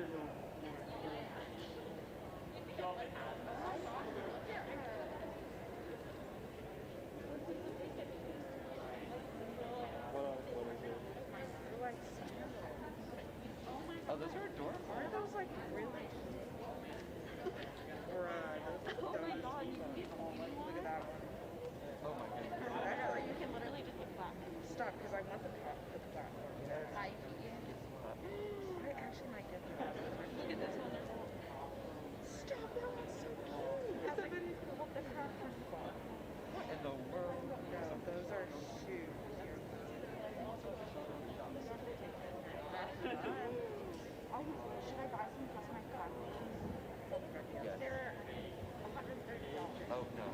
What is it? They're like sandals. Oh, those are adorable. Aren't those like really? Bruh, Oh my god, you can get look at that one. Oh my goodness. or you can literally just look flat. Stop, because I want the top for the platform. I actually might get that. look at this one. Stop, that one's so cute. It's a video of the platform. What in the world? No, those are shoes. Oh, should I buy some because my classes? Yes. They're $130. Oh, no.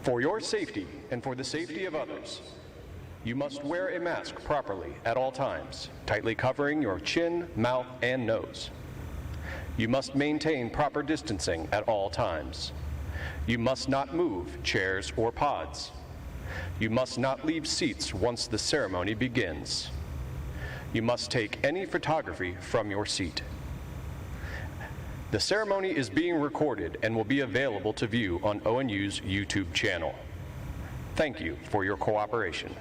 For your safety and for the safety of others, you must wear a mask properly at all times, tightly covering your chin, mouth, and nose. You must maintain proper distancing at all times. You must not move chairs or pods. You must not leave seats once the ceremony begins. You must take any photography from your seat. The ceremony is being recorded and will be available to view on ONU's YouTube channel. Thank you for your cooperation.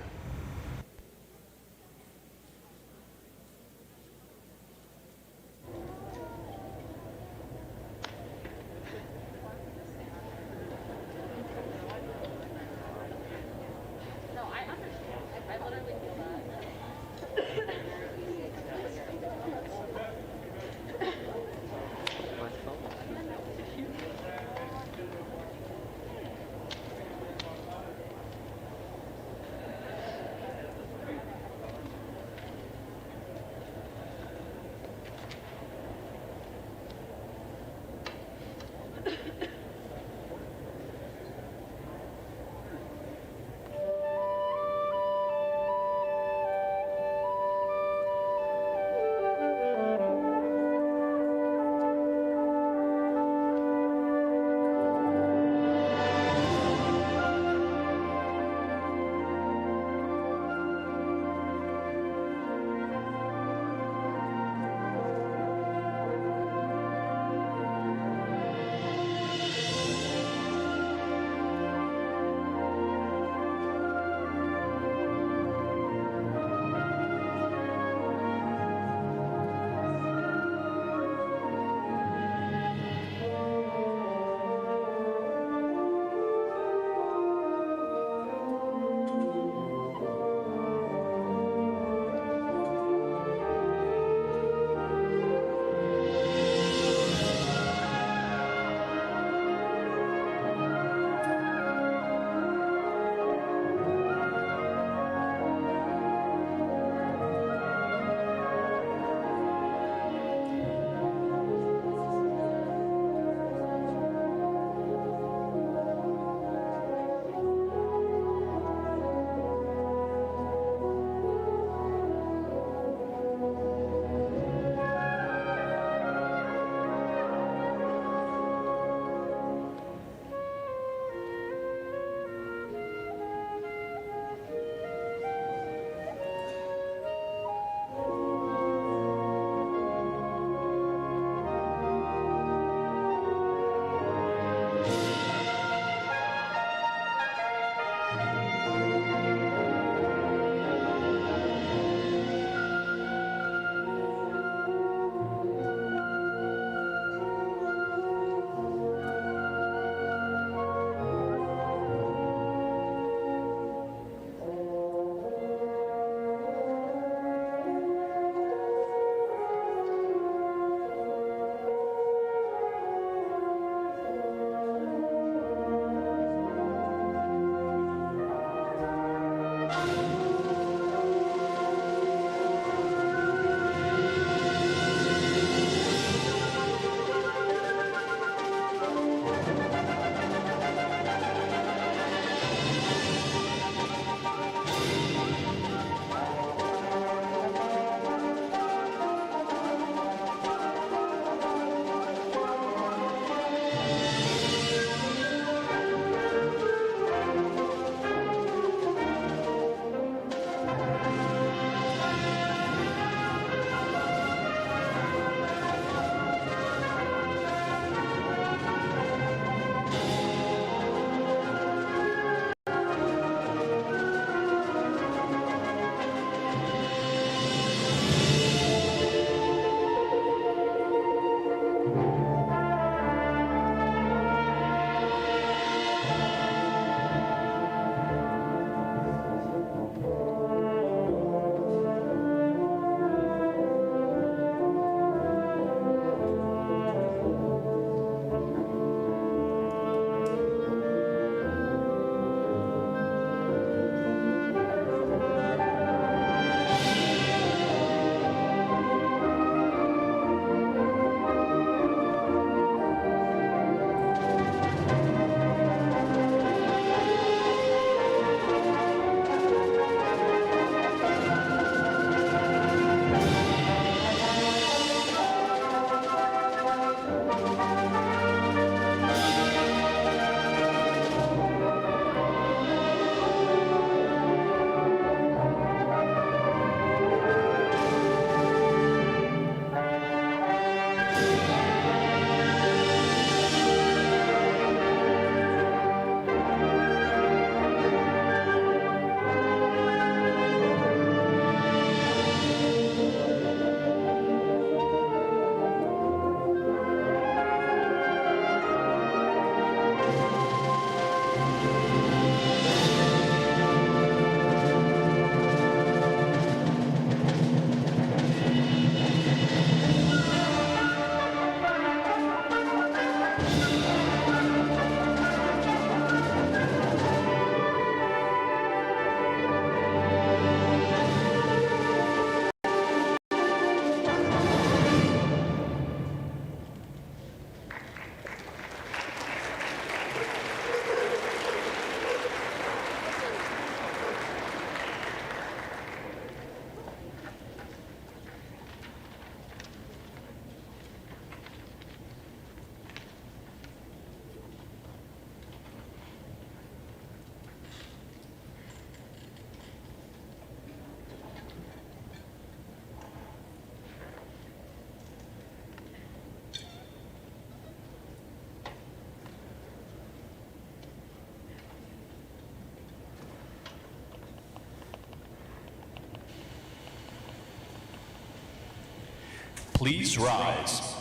No, I understand. I literally feel that. My phone. Please rise.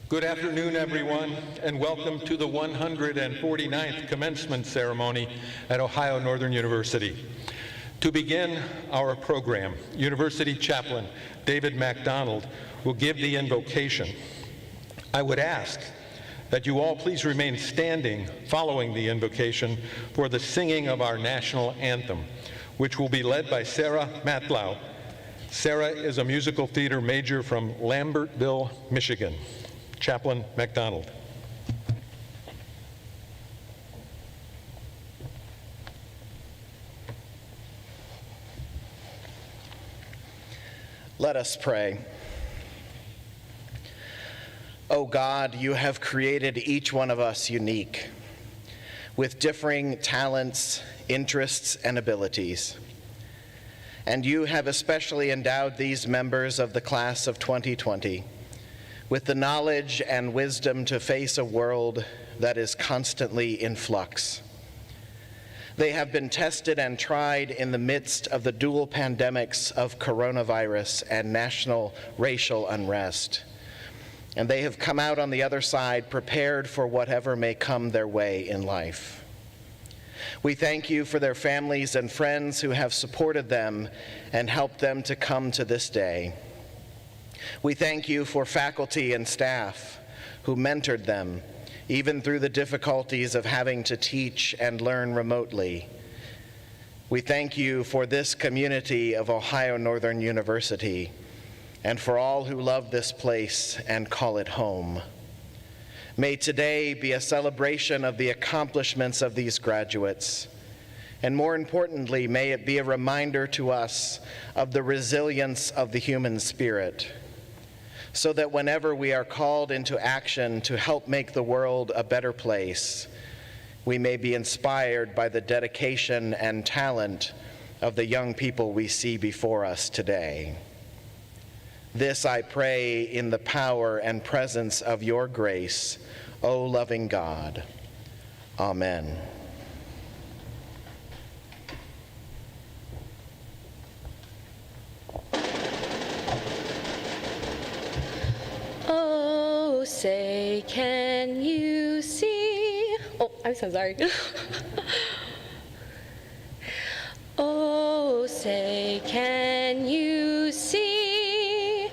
Good afternoon, everyone, and welcome to the 149th commencement ceremony at Ohio Northern University. To begin our program, University Chaplain David MacDonald will give the invocation. I would ask that you all please remain standing following the invocation for the singing of our national anthem, which will be led by Sarah Matlow. Sarah is a musical theater major from Lambertville, Michigan. Chaplain MacDonald. Let us pray. O God, you have created each one of us unique, with differing talents, interests, and abilities. And you have especially endowed these members of the class of 2020 with the knowledge and wisdom to face a world that is constantly in flux. They have been tested and tried in the midst of the dual pandemics of coronavirus and national racial unrest. And they have come out on the other side prepared for whatever may come their way in life. We thank you for their families and friends who have supported them and helped them to come to this day. We thank you for faculty and staff who mentored them, even through the difficulties of having to teach and learn remotely. We thank you for this community of Ohio Northern University and for all who love this place and call it home. May today be a celebration of the accomplishments of these graduates, and more importantly, may it be a reminder to us of the resilience of the human spirit, so that whenever we are called into action to help make the world a better place, we may be inspired by the dedication and talent of the young people we see before us today. This I pray in the power and presence of your grace, O loving God. Amen. Oh, say, can you see? Oh, I'm so sorry. Oh, say, can you see?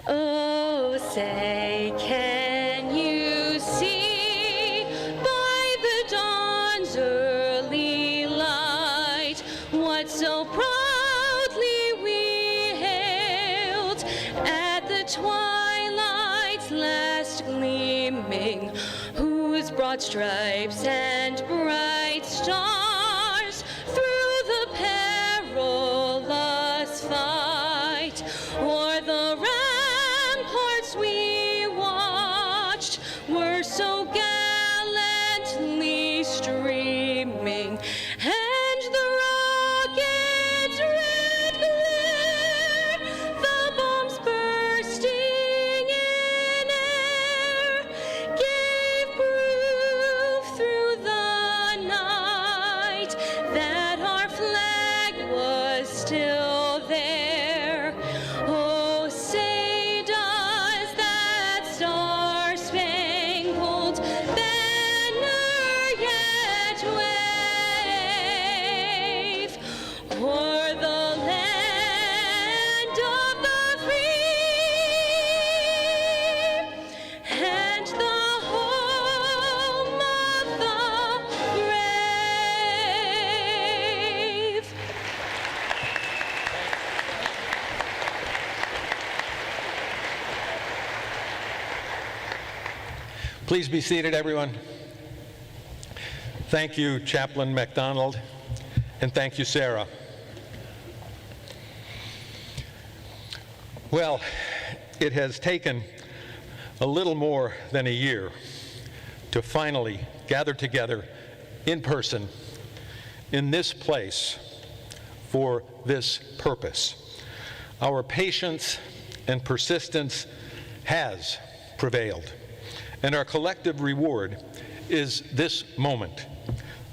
Oh, say, can you see by the dawn's early light what so proudly we hailed at the twilight's last gleaming, whose broad stripes and bright stars through the perilous fight o'er the ramparts we watched were so gallantly streaming, and the rocket's red glare, the bombs bursting in air, gave proof through the night that our flag was still there. Oh, say does that star-spangled banner yet wave o'er the land of the free and the home of the brave? Please be seated, everyone. Thank you, Chaplain MacDonald, and thank you, Sarah. Well, it has taken a little more than a year to finally gather together in person in this place for this purpose. Our patience and persistence has prevailed, and our collective reward is this moment,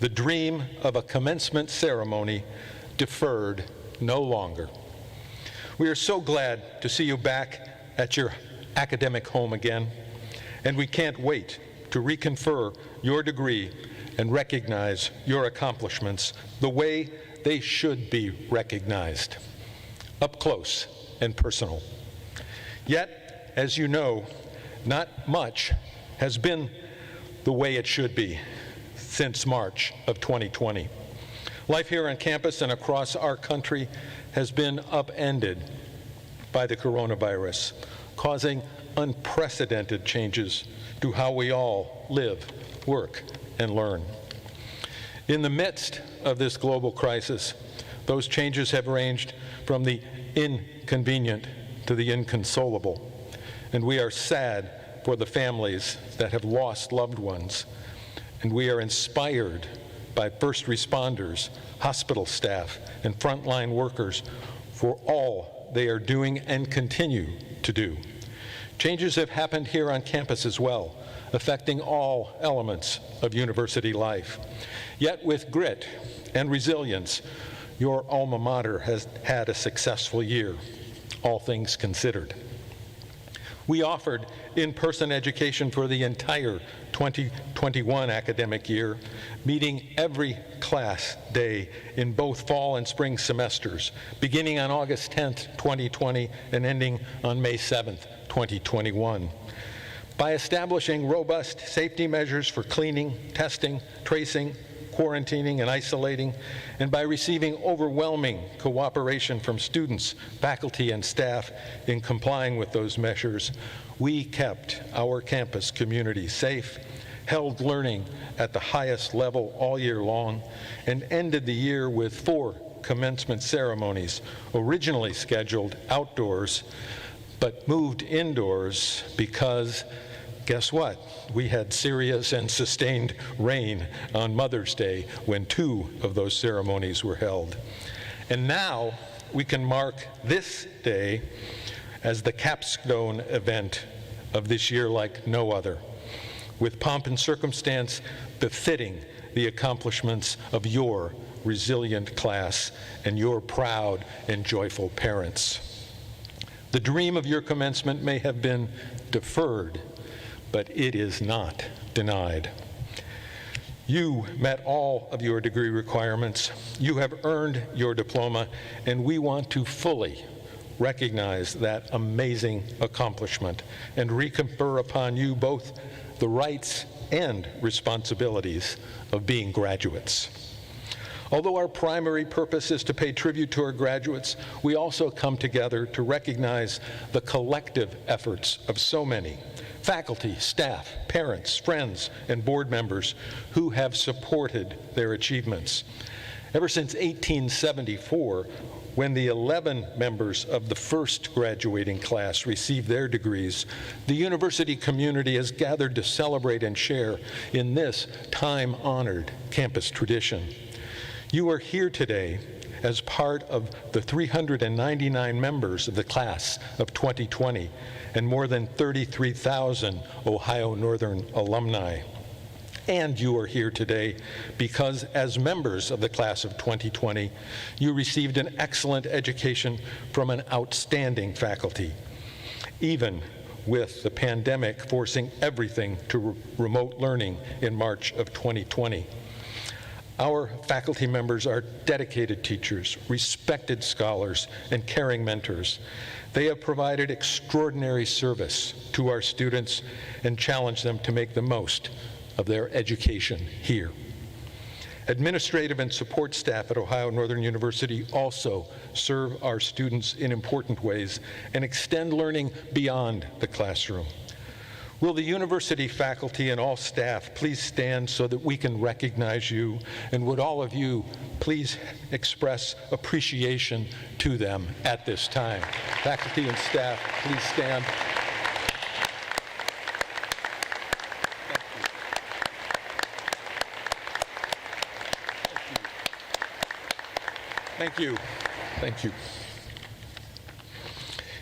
the dream of a commencement ceremony deferred no longer. We are so glad to see you back at your academic home again, and we can't wait to reconfer your degree and recognize your accomplishments the way they should be recognized, up close and personal. Yet, as you know, not much has been the way it should be since March of 2020. Life here on campus and across our country has been upended by the coronavirus, causing unprecedented changes to how we all live, work, and learn. In the midst of this global crisis, those changes have ranged from the inconvenient to the inconsolable, and we are sad for the families that have lost loved ones, and we are inspired by first responders, hospital staff, and frontline workers for all they are doing and continue to do. Changes have happened here on campus as well, affecting all elements of university life. Yet with grit and resilience, your alma mater has had a successful year, all things considered. We offered in-person education for the entire 2021 academic year, meeting every class day in both fall and spring semesters, beginning on August 10th, 2020, and ending on May 7th, 2021. By establishing robust safety measures for cleaning, testing, tracing, quarantining, and isolating, and by receiving overwhelming cooperation from students, faculty, and staff in complying with those measures, we kept our campus community safe, held learning at the highest level all year long, and ended the year with 4 commencement ceremonies, originally scheduled outdoors, but moved indoors because, guess what? We had serious and sustained rain on Mother's Day when 2 of those ceremonies were held. And now we can mark this day as the capstone event of this year like no other, with pomp and circumstance befitting the accomplishments of your resilient class and your proud and joyful parents. The dream of your commencement may have been deferred, but it is not denied. You met all of your degree requirements. You have earned your diploma, and we want to fully recognize that amazing accomplishment and reconfer upon you both the rights and responsibilities of being graduates. Although our primary purpose is to pay tribute to our graduates, we also come together to recognize the collective efforts of so many faculty, staff, parents, friends, and board members who have supported their achievements. Ever since 1874, when the 11 members of the first graduating class received their degrees, the university community has gathered to celebrate and share in this time-honored campus tradition. You are here today as part of the 399 members of the class of 2020 and more than 33,000 Ohio Northern alumni. And you are here today because as members of the class of 2020, you received an excellent education from an outstanding faculty, even with the pandemic forcing everything to remote learning in March of 2020. Our faculty members are dedicated teachers, respected scholars, and caring mentors. They have provided extraordinary service to our students and challenged them to make the most of their education here. Administrative and support staff at Ohio Northern University also serve our students in important ways and extend learning beyond the classroom. Will the university faculty and all staff please stand so that we can recognize you? And would all of you please express appreciation to them at this time? Faculty and staff, please stand. Thank you. Thank you.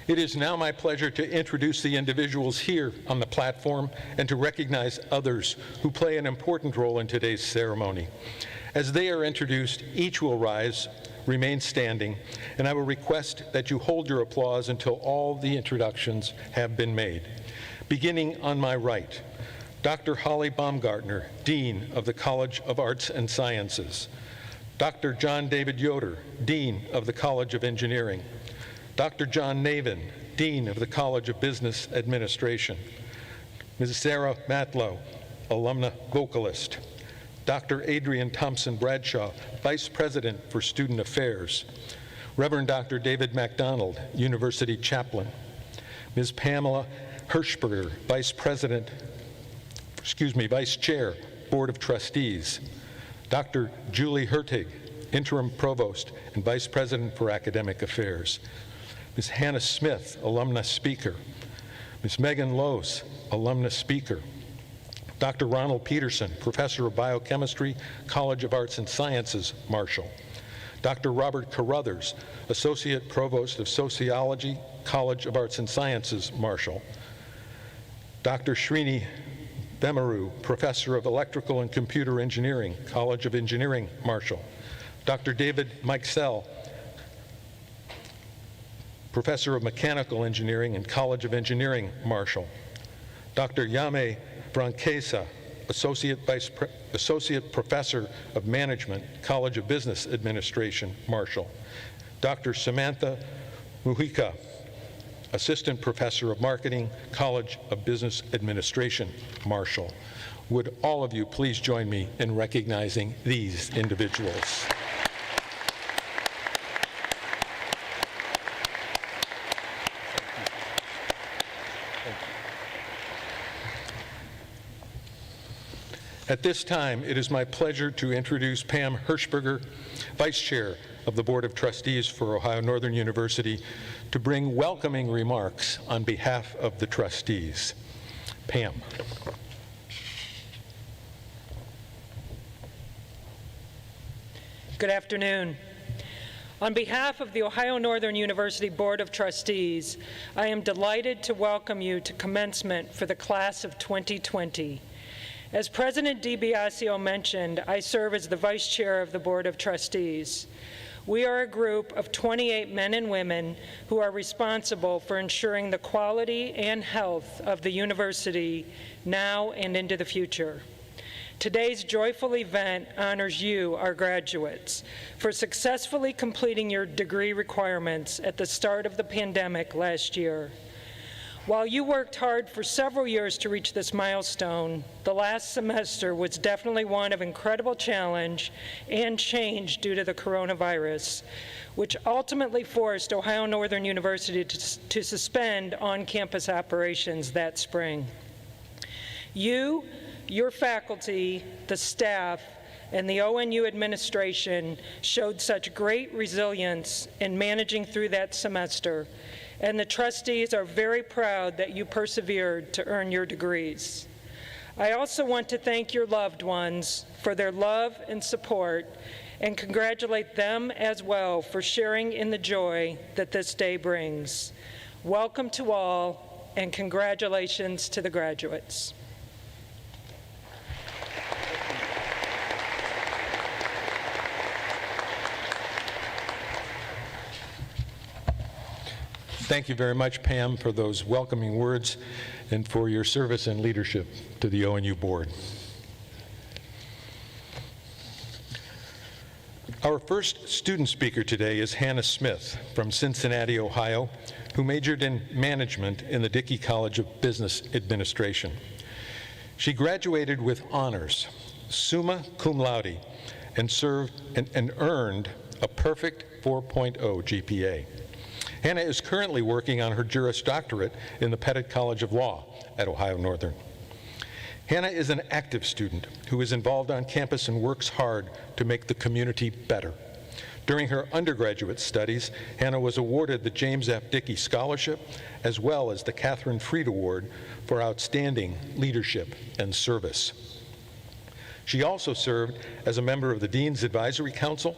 It is now my pleasure to introduce the individuals here on the platform and to recognize others who play an important role in today's ceremony. As they are introduced, each will rise remain standing, and I will request that you hold your applause until all the introductions have been made. Beginning on my right, Dr. Holly Baumgartner, Dean of the College of Arts and Sciences. Dr. John David Yoder, Dean of the College of Engineering. Dr. John Navin, Dean of the College of Business Administration. Ms. Sarah Matlow, alumna vocalist. Dr. Adrian Thompson Bradshaw, Vice President for Student Affairs. Reverend Dr. David MacDonald, University Chaplain. Ms. Pamela Hirschberger, Vice Chair, Board of Trustees. Dr. Julie Hertig, Interim Provost and Vice President for Academic Affairs. Ms. Hannah Smith, Alumna Speaker. Ms. Megan Lose, Alumna Speaker. Dr. Ronald Peterson, Professor of Biochemistry, College of Arts and Sciences, Marshall. Dr. Robert Carruthers, Associate Provost of Sociology, College of Arts and Sciences, Marshall. Dr. Srini Bemaru, Professor of Electrical and Computer Engineering, College of Engineering, Marshall. Dr. David Mikesell, Professor of Mechanical Engineering and College of Engineering, Marshall. Dr. Yame Brancesa, Associate Professor of Management, College of Business Administration, Marshall. Dr. Samantha Mujica, Assistant Professor of Marketing, College of Business Administration, Marshall. Would all of you please join me in recognizing these individuals? At this time, it is my pleasure to introduce Pam Hirschberger, Vice Chair of the Board of Trustees for Ohio Northern University, to bring welcoming remarks on behalf of the trustees. Pam. Good afternoon. On behalf of the Ohio Northern University Board of Trustees, I am delighted to welcome you to commencement for the class of 2020. As President DiBiasio mentioned, I serve as the Vice Chair of the Board of Trustees. We are a group of 28 men and women who are responsible for ensuring the quality and health of the university now and into the future. Today's joyful event honors you, our graduates, for successfully completing your degree requirements at the start of the pandemic last year. While you worked hard for several years to reach this milestone, the last semester was definitely one of incredible challenge and change due to the coronavirus, which ultimately forced Ohio Northern University to suspend on-campus operations that spring. You, your faculty, the staff, and the ONU administration showed such great resilience in managing through that semester, and the trustees are very proud that you persevered to earn your degrees. I also want to thank your loved ones for their love and support, and congratulate them as well for sharing in the joy that this day brings. Welcome to all, and congratulations to the graduates. Thank you very much, Pam, for those welcoming words and for your service and leadership to the ONU Board. Our first student speaker today is Hannah Smith from Cincinnati, Ohio, who majored in management in the Dickey College of Business Administration. She graduated with honors, summa cum laude, and earned a perfect 4.0 GPA. Hannah is currently working on her Juris Doctorate in the Pettit College of Law at Ohio Northern. Hannah is an active student who is involved on campus and works hard to make the community better. During her undergraduate studies, Hannah was awarded the James F. Dickey Scholarship, as well as the Catherine Freed Award for outstanding leadership and service. She also served as a member of the Dean's Advisory Council,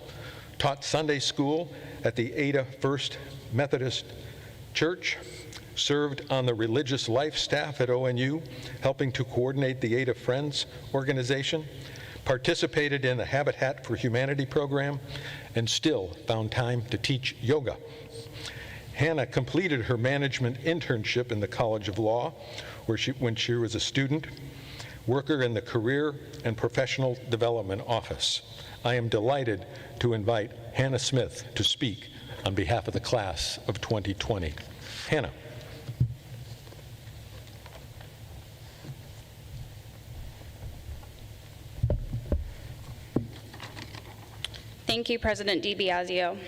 taught Sunday school at the Ada First Methodist Church, served on the religious life staff at ONU, helping to coordinate the Ada Friends organization, participated in the Habitat for Humanity program, and still found time to teach yoga. Hannah completed her management internship in the College of Law, when she was a student worker in the Career and Professional Development Office. I am delighted to invite Hannah Smith to speak on behalf of the class of 2020. Hannah. Thank you, President DiBiasio.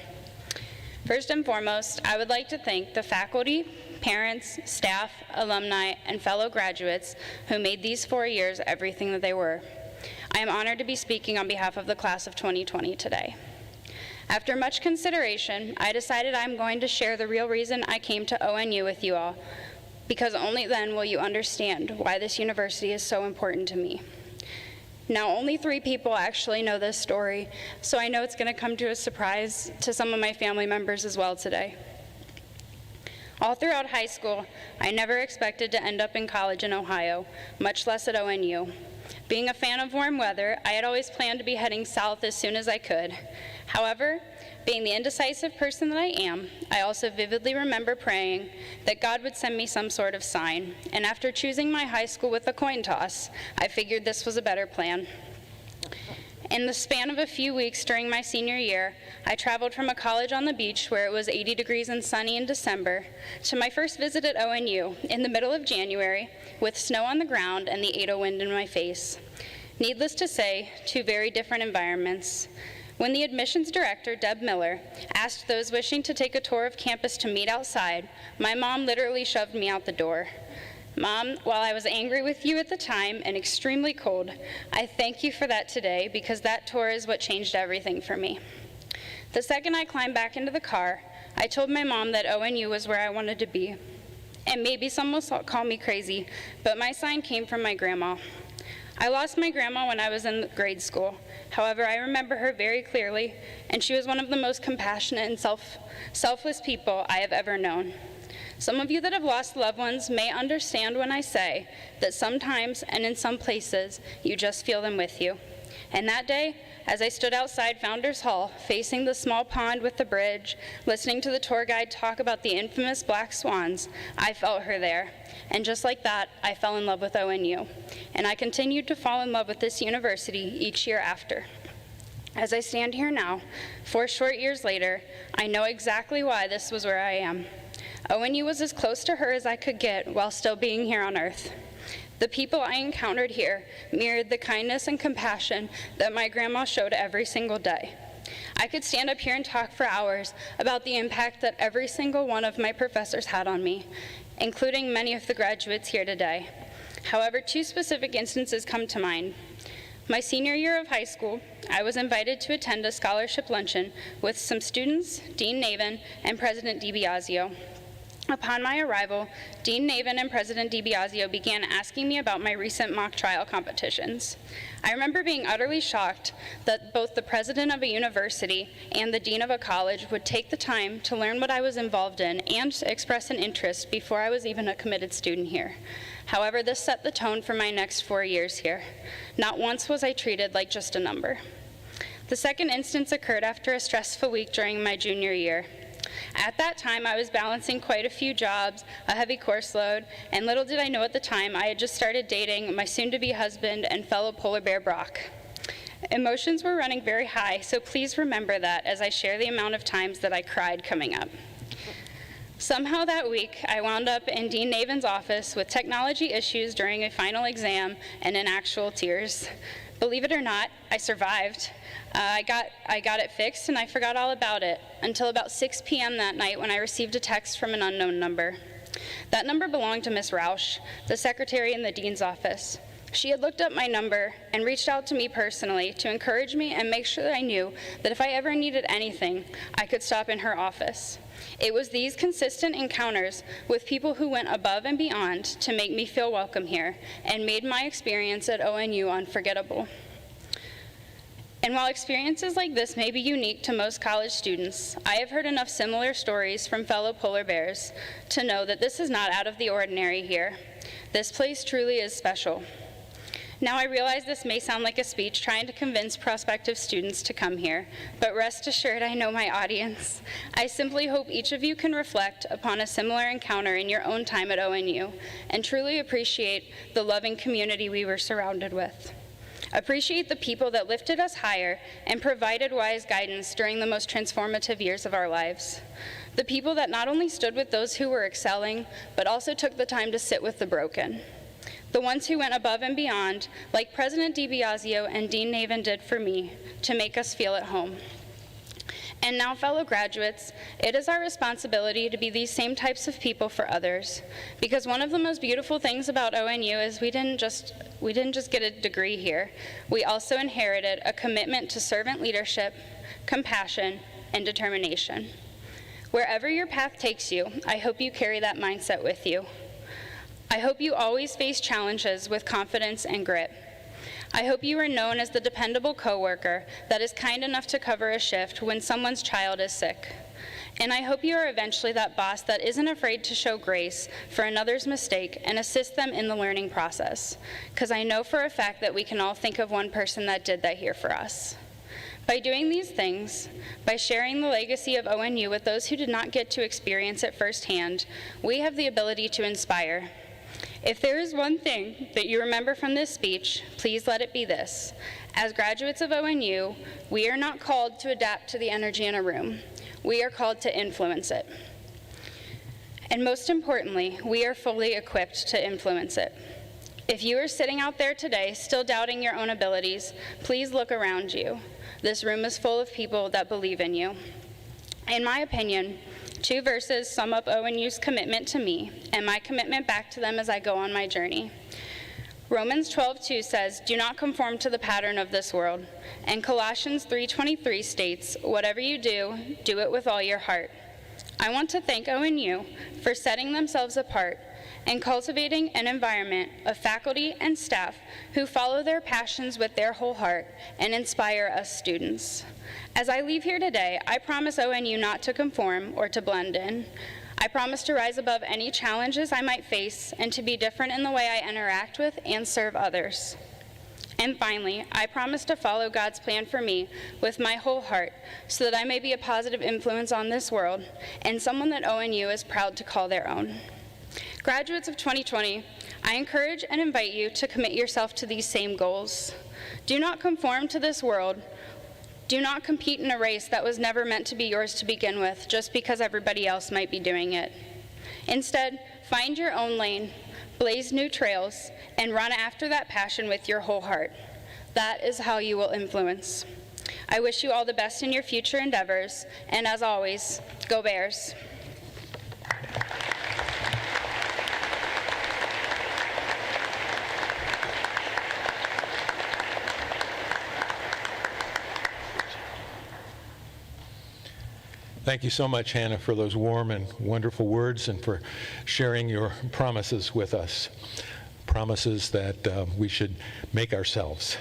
First and foremost, I would like to thank the faculty, parents, staff, alumni, and fellow graduates who made these 4 years everything that they were. I am honored to be speaking on behalf of the class of 2020 today. After much consideration, I decided I'm going to share the real reason I came to ONU with you all, because only then will you understand why this university is so important to me. Now, only 3 people actually know this story, so I know it's going to come to a surprise to some of my family members as well today. All throughout high school, I never expected to end up in college in Ohio, much less at ONU. Being a fan of warm weather, I had always planned to be heading south as soon as I could. However, being the indecisive person that I am, I also vividly remember praying that God would send me some sort of sign, and after choosing my high school with a coin toss, I figured this was a better plan. In the span of a few weeks during my senior year, I traveled from a college on the beach where it was 80 degrees and sunny in December to my first visit at ONU in the middle of January with snow on the ground and the 80 wind in my face. Needless to say, 2 very different environments. When the admissions director, Deb Miller, asked those wishing to take a tour of campus to meet outside, my mom literally shoved me out the door. Mom, while I was angry with you at the time and extremely cold, I thank you for that today because that tour is what changed everything for me. The second I climbed back into the car, I told my mom that ONU was where I wanted to be. And maybe some will call me crazy, but my sign came from my grandma. I lost my grandma when I was in grade school. However, I remember her very clearly, and she was one of the most compassionate and selfless people I have ever known. Some of you that have lost loved ones may understand when I say that sometimes and in some places, you just feel them with you. And that day, as I stood outside Founders Hall, facing the small pond with the bridge, listening to the tour guide talk about the infamous black swans, I felt her there. And just like that, I fell in love with ONU. And I continued to fall in love with this university each year after. As I stand here now, 4 short years later, I know exactly why this was where I am. ONU was as close to her as I could get while still being here on earth. The people I encountered here mirrored the kindness and compassion that my grandma showed every single day. I could stand up here and talk for hours about the impact that every single one of my professors had on me, including many of the graduates here today. However, 2 specific instances come to mind. My senior year of high school, I was invited to attend a scholarship luncheon with some students, Dean Navin, and President DiBiasio. Upon my arrival, Dean Navin and President DiBiasio began asking me about my recent mock trial competitions. I remember being utterly shocked that both the president of a university and the dean of a college would take the time to learn what I was involved in and to express an interest before I was even a committed student here. However, this set the tone for my next 4 years here. Not once was I treated like just a number. The second instance occurred after a stressful week during my junior year. At that time, I was balancing quite a few jobs, a heavy course load, and little did I know at the time I had just started dating my soon-to-be husband and fellow polar bear Brock. Emotions were running very high, so please remember that as I share the amount of times that I cried coming up. Somehow that week, I wound up in Dean Navin's office with technology issues during a final exam and in actual tears. Believe it or not, I survived. I got it fixed and I forgot all about it until about 6 p.m. that night when I received a text from an unknown number. That number belonged to Miss Rausch, the secretary in the dean's office. She had looked up my number and reached out to me personally to encourage me and make sure that I knew that if I ever needed anything, I could stop in her office. It was these consistent encounters with people who went above and beyond to make me feel welcome here and made my experience at ONU unforgettable. And while experiences like this may be unique to most college students, I have heard enough similar stories from fellow polar bears to know that this is not out of the ordinary here. This place truly is special. Now I realize this may sound like a speech trying to convince prospective students to come here, but rest assured I know my audience. I simply hope each of you can reflect upon a similar encounter in your own time at ONU and truly appreciate the loving community we were surrounded with. Appreciate the people that lifted us higher and provided wise guidance during the most transformative years of our lives. The people that not only stood with those who were excelling, but also took the time to sit with the broken. The ones who went above and beyond, like President DiBiasio and Dean Navin did for me, to make us feel at home. And now, fellow graduates, it is our responsibility to be these same types of people for others, because one of the most beautiful things about ONU is we didn't just get a degree here. We also inherited a commitment to servant leadership, compassion, and determination. Wherever your path takes you, I hope you carry that mindset with you. I hope you always face challenges with confidence and grit. I hope you are known as the dependable coworker that is kind enough to cover a shift when someone's child is sick. And I hope you are eventually that boss that isn't afraid to show grace for another's mistake and assist them in the learning process, because I know for a fact that we can all think of one person that did that here for us. By doing these things, by sharing the legacy of ONU with those who did not get to experience it firsthand, we have the ability to inspire. If there is one thing that you remember from this speech, please let it be this. As graduates of ONU, we are not called to adapt to the energy in a room. We are called to influence it. And most importantly, we are fully equipped to influence it. If you are sitting out there today still doubting your own abilities, please look around you. This room is full of people that believe in you. In my opinion, 2 verses sum up ONU's commitment to me and my commitment back to them as I go on my journey. Romans 12:2 says, "Do not conform to the pattern of this world." And Colossians 3:23 states, "Whatever you do, do it with all your heart." I want to thank ONU for setting themselves apart and cultivating an environment of faculty and staff who follow their passions with their whole heart and inspire us students. As I leave here today, I promise ONU not to conform or to blend in. I promise to rise above any challenges I might face and to be different in the way I interact with and serve others. And finally, I promise to follow God's plan for me with my whole heart so that I may be a positive influence on this world and someone that ONU is proud to call their own. Graduates of 2020, I encourage and invite you to commit yourself to these same goals. Do not conform to this world. Do not compete in a race that was never meant to be yours to begin with just because everybody else might be doing it. Instead, find your own lane, blaze new trails, and run after that passion with your whole heart. That is how you will influence. I wish you all the best in your future endeavors, and as always, go Bears. Thank you so much, Hannah, for those warm and wonderful words and for sharing your promises with us. Promises that we should make ourselves.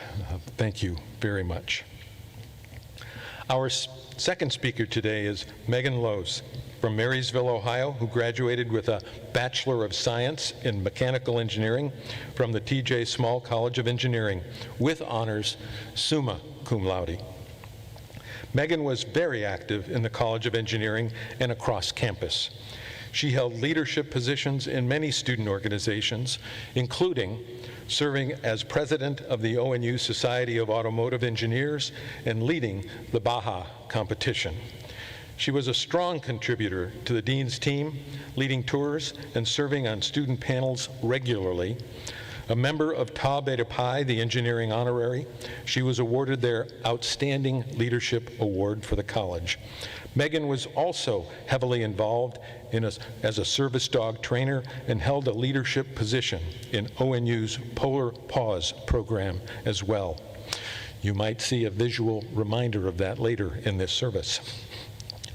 Thank you very much. Our second speaker today is Megan Lowes from Marysville, Ohio, who graduated with a Bachelor of Science in Mechanical Engineering from the T.J. Small College of Engineering with honors summa cum laude. Megan was very active in the College of Engineering and across campus. She held leadership positions in many student organizations, including serving as president of the ONU Society of Automotive Engineers and leading the Baja competition. She was a strong contributor to the dean's team, leading tours and serving on student panels regularly. A member of Tau Beta Pi, the engineering honorary, she was awarded their Outstanding Leadership Award for the college. Megan was also heavily involved as a service dog trainer and held a leadership position in ONU's Polar Paws program as well. You might see a visual reminder of that later in this service.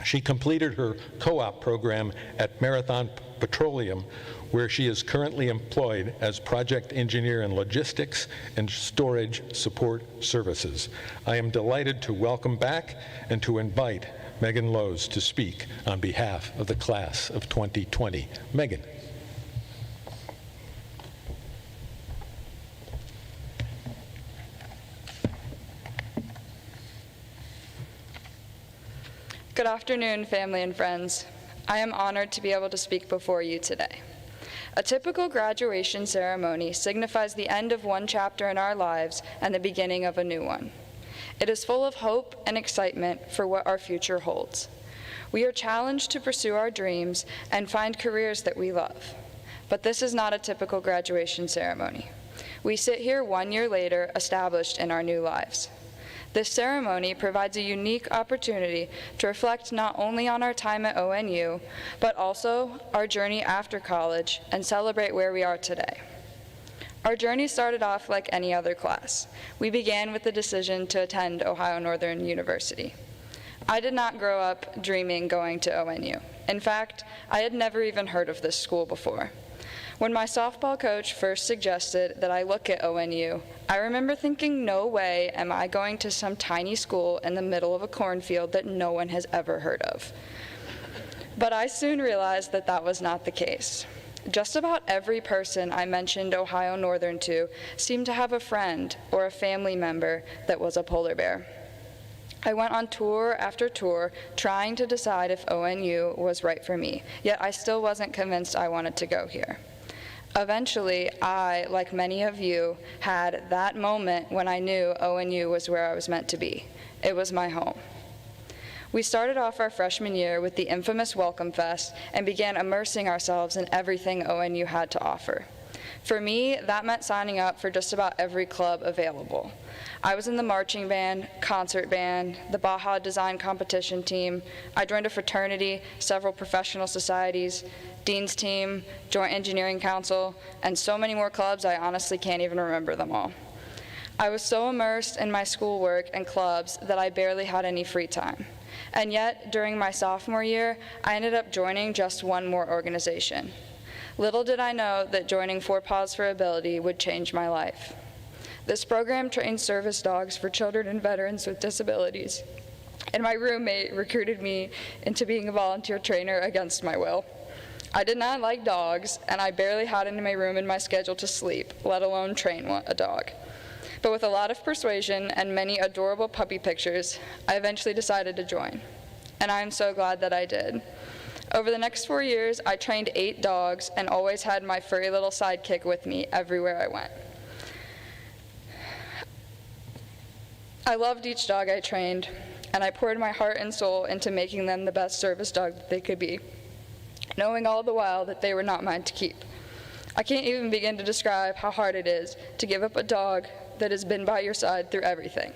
She completed her co-op program at Marathon Petroleum, where she is currently employed as project engineer in logistics and storage support services. I am delighted to welcome back and to invite Megan Lowes to speak on behalf of the class of 2020. Megan. Good afternoon, family and friends. I am honored to be able to speak before you today. A typical graduation ceremony signifies the end of one chapter in our lives and the beginning of a new one. It is full of hope and excitement for what our future holds. We are challenged to pursue our dreams and find careers that we love. But this is not a typical graduation ceremony. We sit here 1 year later, established in our new lives. This ceremony provides a unique opportunity to reflect not only on our time at ONU, but also our journey after college and celebrate where we are today. Our journey started off like any other class. We began with the decision to attend Ohio Northern University. I did not grow up dreaming going to ONU. In fact, I had never even heard of this school before. When my softball coach first suggested that I look at ONU, I remember thinking, no way am I going to some tiny school in the middle of a cornfield that no one has ever heard of. But I soon realized that that was not the case. Just about every person I mentioned Ohio Northern to seemed to have a friend or a family member that was a polar bear. I went on tour after tour trying to decide if ONU was right for me, yet I still wasn't convinced I wanted to go here. Eventually, I, like many of you, had that moment when I knew ONU was where I was meant to be. It was my home. We started off our freshman year with the infamous Welcome Fest and began immersing ourselves in everything ONU had to offer. For me, that meant signing up for just about every club available. I was in the marching band, concert band, the Baja Design Competition team. I joined a fraternity, several professional societies, Dean's team, Joint Engineering Council, and so many more clubs I honestly can't even remember them all. I was so immersed in my schoolwork and clubs that I barely had any free time. And yet, during my sophomore year, I ended up joining just one more organization. Little did I know that joining Four Paws for Ability would change my life. This program trains service dogs for children and veterans with disabilities, and my roommate recruited me into being a volunteer trainer against my will. I did not like dogs, and I barely had it in my room in my schedule to sleep, let alone train a dog. But with a lot of persuasion and many adorable puppy pictures, I eventually decided to join, and I am so glad that I did. Over the next 4 years, I trained 8 dogs and always had my furry little sidekick with me everywhere I went. I loved each dog I trained, and I poured my heart and soul into making them the best service dog that they could be, knowing all the while that they were not mine to keep. I can't even begin to describe how hard it is to give up a dog that has been by your side through everything.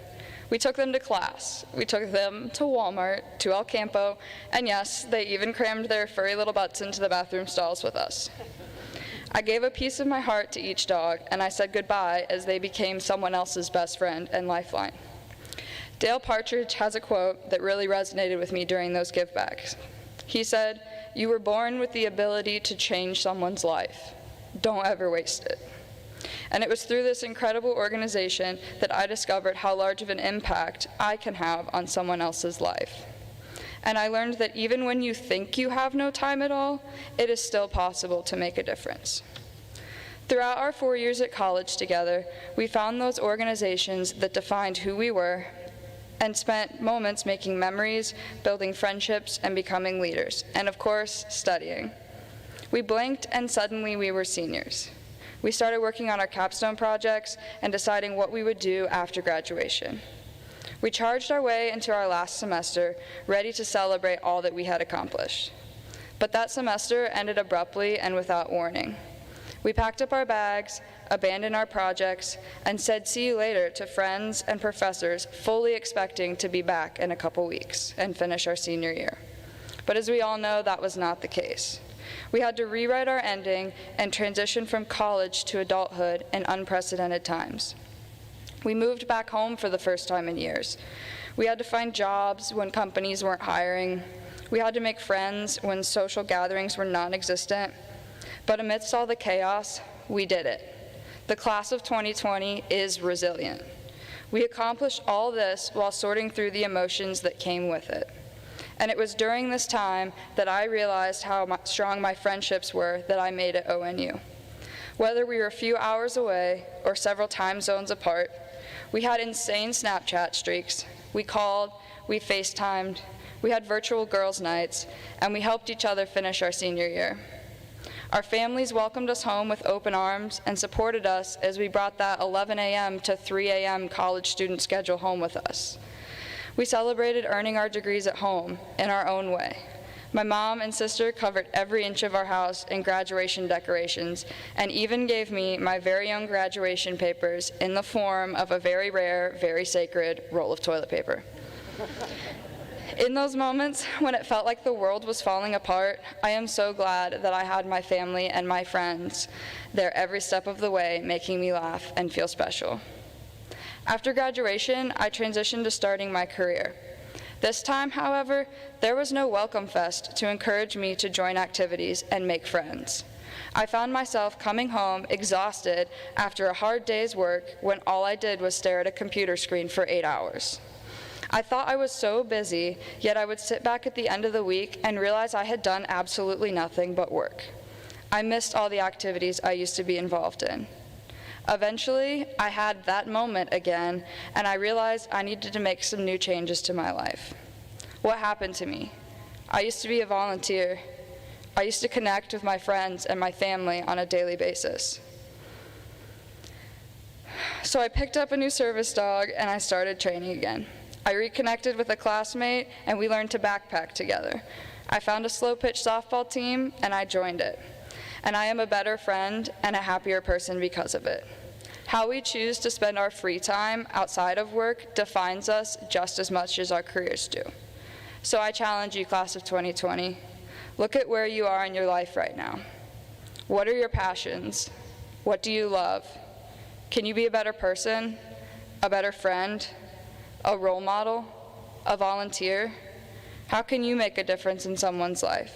We took them to class, we took them to Walmart, to El Campo, and yes, they even crammed their furry little butts into the bathroom stalls with us. I gave a piece of my heart to each dog, and I said goodbye as they became someone else's best friend and lifeline. Dale Partridge has a quote that really resonated with me during those givebacks. He said, "You were born with the ability to change someone's life. Don't ever waste it." And it was through this incredible organization that I discovered how large of an impact I can have on someone else's life. And I learned that even when you think you have no time at all, it is still possible to make a difference. Throughout our 4 years at college together, we found those organizations that defined who we were and spent moments making memories, building friendships, and becoming leaders, and of course, studying. We blinked and suddenly we were seniors. We started working on our capstone projects and deciding what we would do after graduation. We charged our way into our last semester, ready to celebrate all that we had accomplished. But that semester ended abruptly and without warning. We packed up our bags, abandoned our projects, and said see you later to friends and professors, fully expecting to be back in a couple weeks and finish our senior year. But as we all know, that was not the case. We had to rewrite our ending and transition from college to adulthood in unprecedented times. We moved back home for the first time in years. We had to find jobs when companies weren't hiring. We had to make friends when social gatherings were non-existent. But amidst all the chaos, we did it. The class of 2020 is resilient. We accomplished all this while sorting through the emotions that came with it. And it was during this time that I realized how strong my friendships were that I made at ONU. Whether we were a few hours away or several time zones apart, we had insane Snapchat streaks. We called, we FaceTimed, We had virtual girls' nights, and we helped each other finish our senior year. Our families welcomed us home with open arms and supported us as we brought that 11 a.m. to 3 a.m. college student schedule home with us. We celebrated earning our degrees at home in our own way. My mom and sister covered every inch of our house in graduation decorations and even gave me my very own graduation papers in the form of a very rare, very sacred roll of toilet paper. In those moments when it felt like the world was falling apart, I am so glad that I had my family and my friends there every step of the way, making me laugh and feel special. After graduation, I transitioned to starting my career. This time, however, there was no welcome fest to encourage me to join activities and make friends. I found myself coming home exhausted after a hard day's work when all I did was stare at a computer screen for 8 hours. I thought I was so busy, yet I would sit back at the end of the week and realize I had done absolutely nothing but work. I missed all the activities I used to be involved in. Eventually, I had that moment again, and I realized I needed to make some new changes to my life. What happened to me? I used to be a volunteer. I used to connect with my friends and my family on a daily basis. So I picked up a new service dog and I started training again. I reconnected with a classmate and we learned to backpack together. I found a slow pitch softball team and I joined it. And I am a better friend and a happier person because of it. How we choose to spend our free time outside of work defines us just as much as our careers do. So I challenge you, class of 2020, look at where you are in your life right now. What are your passions? What do you love? Can you be a better person, a better friend, a role model, a volunteer? How can you make a difference in someone's life?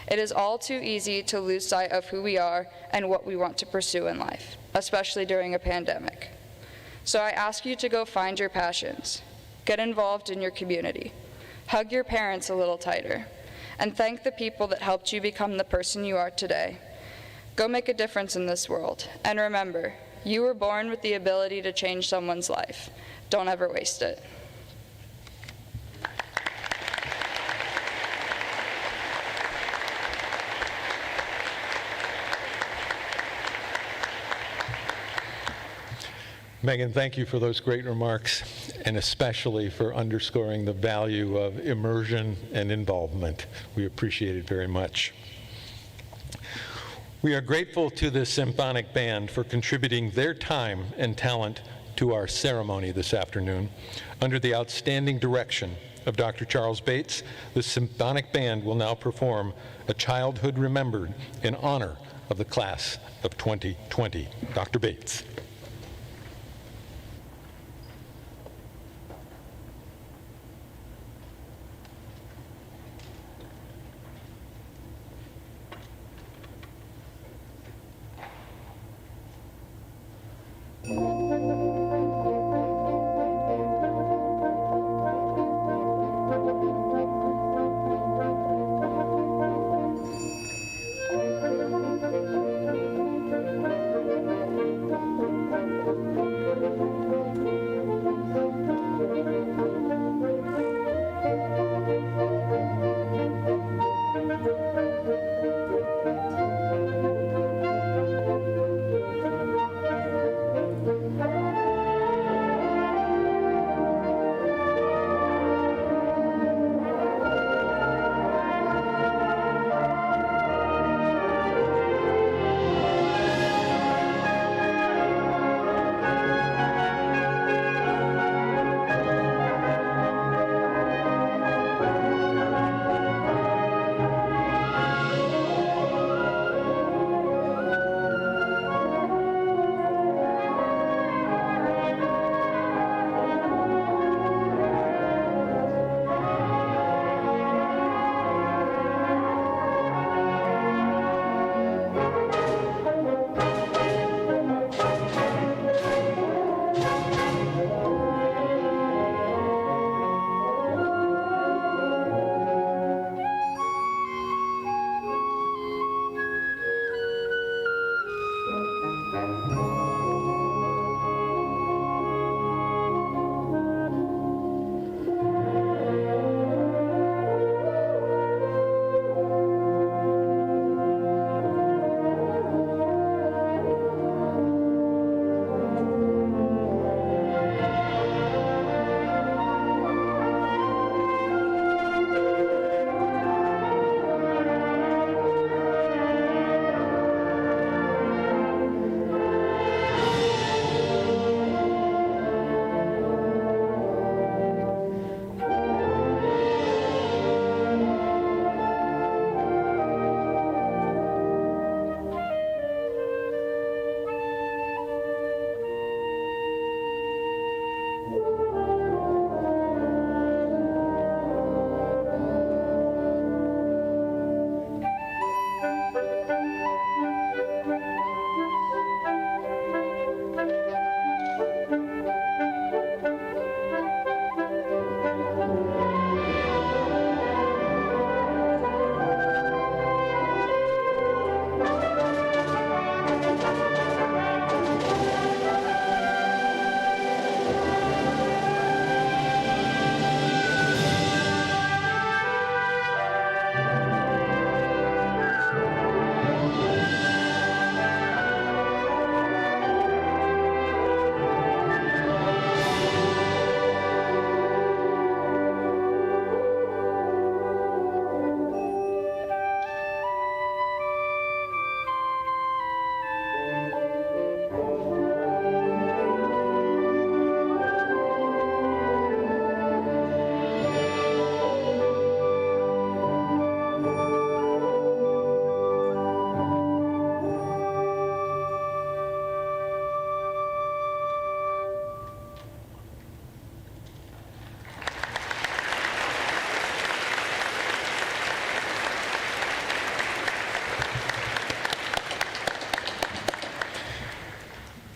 It is all too easy to lose sight of who we are and what we want to pursue in life, especially during a pandemic. So I ask you to go find your passions, get involved in your community, hug your parents a little tighter, and thank the people that helped you become the person you are today. Go make a difference in this world, and remember, you were born with the ability to change someone's life. Don't ever waste it. Megan, thank you for those great remarks, and especially for underscoring the value of immersion and involvement. We appreciate it very much. We are grateful to the Symphonic Band for contributing their time and talent to our ceremony this afternoon. Under the outstanding direction of Dr. Charles Bates, the Symphonic Band will now perform A Childhood Remembered in honor of the class of 2020. Dr. Bates.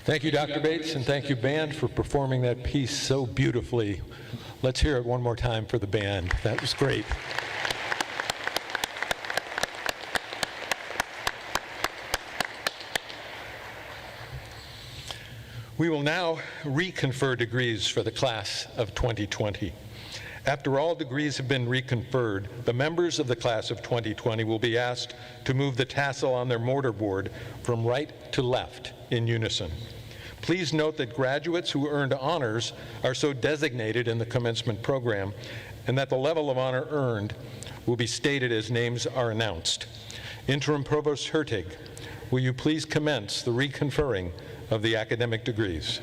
Thank you, Dr. Bates, and thank you, band, for performing that piece so beautifully. Let's hear it one more time for the band. That was great. We will now reconfer degrees for the class of 2020. After all degrees have been reconferred, the members of the class of 2020 will be asked to move the tassel on their mortarboard from right to left in unison. Please note that graduates who earned honors are so designated in the commencement program, and that the level of honor earned will be stated as names are announced. Interim Provost Hertig, will you please commence the reconferring of the academic degrees?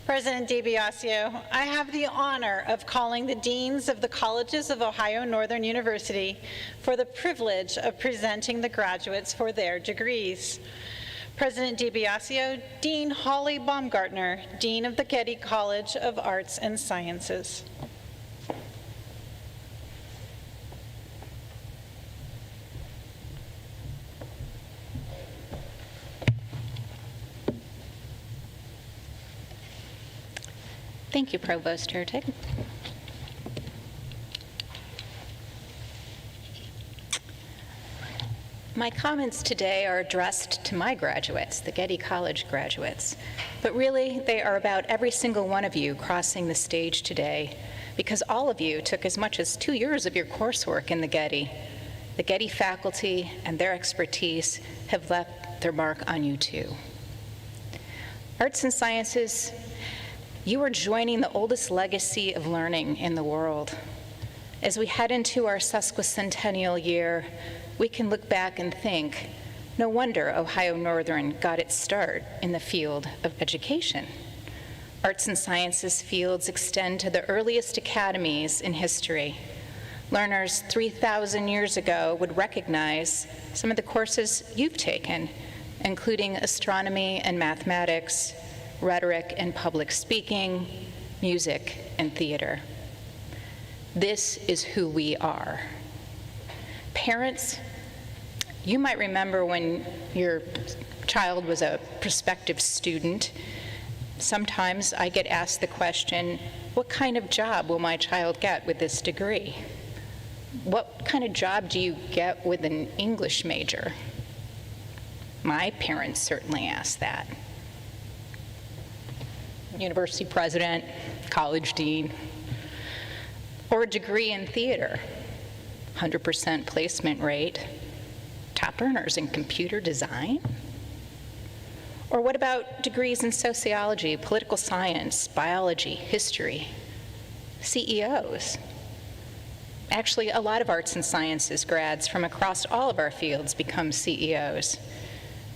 President DiBiasio, I have the honor of calling the deans of the colleges of Ohio Northern University for the privilege of presenting the graduates for their degrees. President DiBiasio, Dean Holly Baumgartner, Dean of the Getty College of Arts and Sciences. Thank you, Provost Hertig. My comments today are addressed to my graduates, the Getty College graduates, but really they are about every single one of you crossing the stage today, because all of you took as much as 2 years of your coursework in the Getty. The Getty faculty and their expertise have left their mark on you too. Arts and Sciences, you are joining the oldest legacy of learning in the world. As we head into our sesquicentennial year, we can look back and think, no wonder Ohio Northern got its start in the field of education. Arts and Sciences fields extend to the earliest academies in history. Learners 3,000 years ago would recognize some of the courses you've taken, including astronomy and mathematics, rhetoric and public speaking, music and theater. This is who we are. Parents, you might remember when your child was a prospective student, sometimes I get asked the question, what kind of job will my child get with this degree? What kind of job do you get with an English major? My parents certainly asked that. University president, college dean, or a degree in theater, 100% placement rate, top earners in computer design? Or what about degrees in sociology, political science, biology, history, CEOs? Actually, a lot of arts and sciences grads from across all of our fields become CEOs.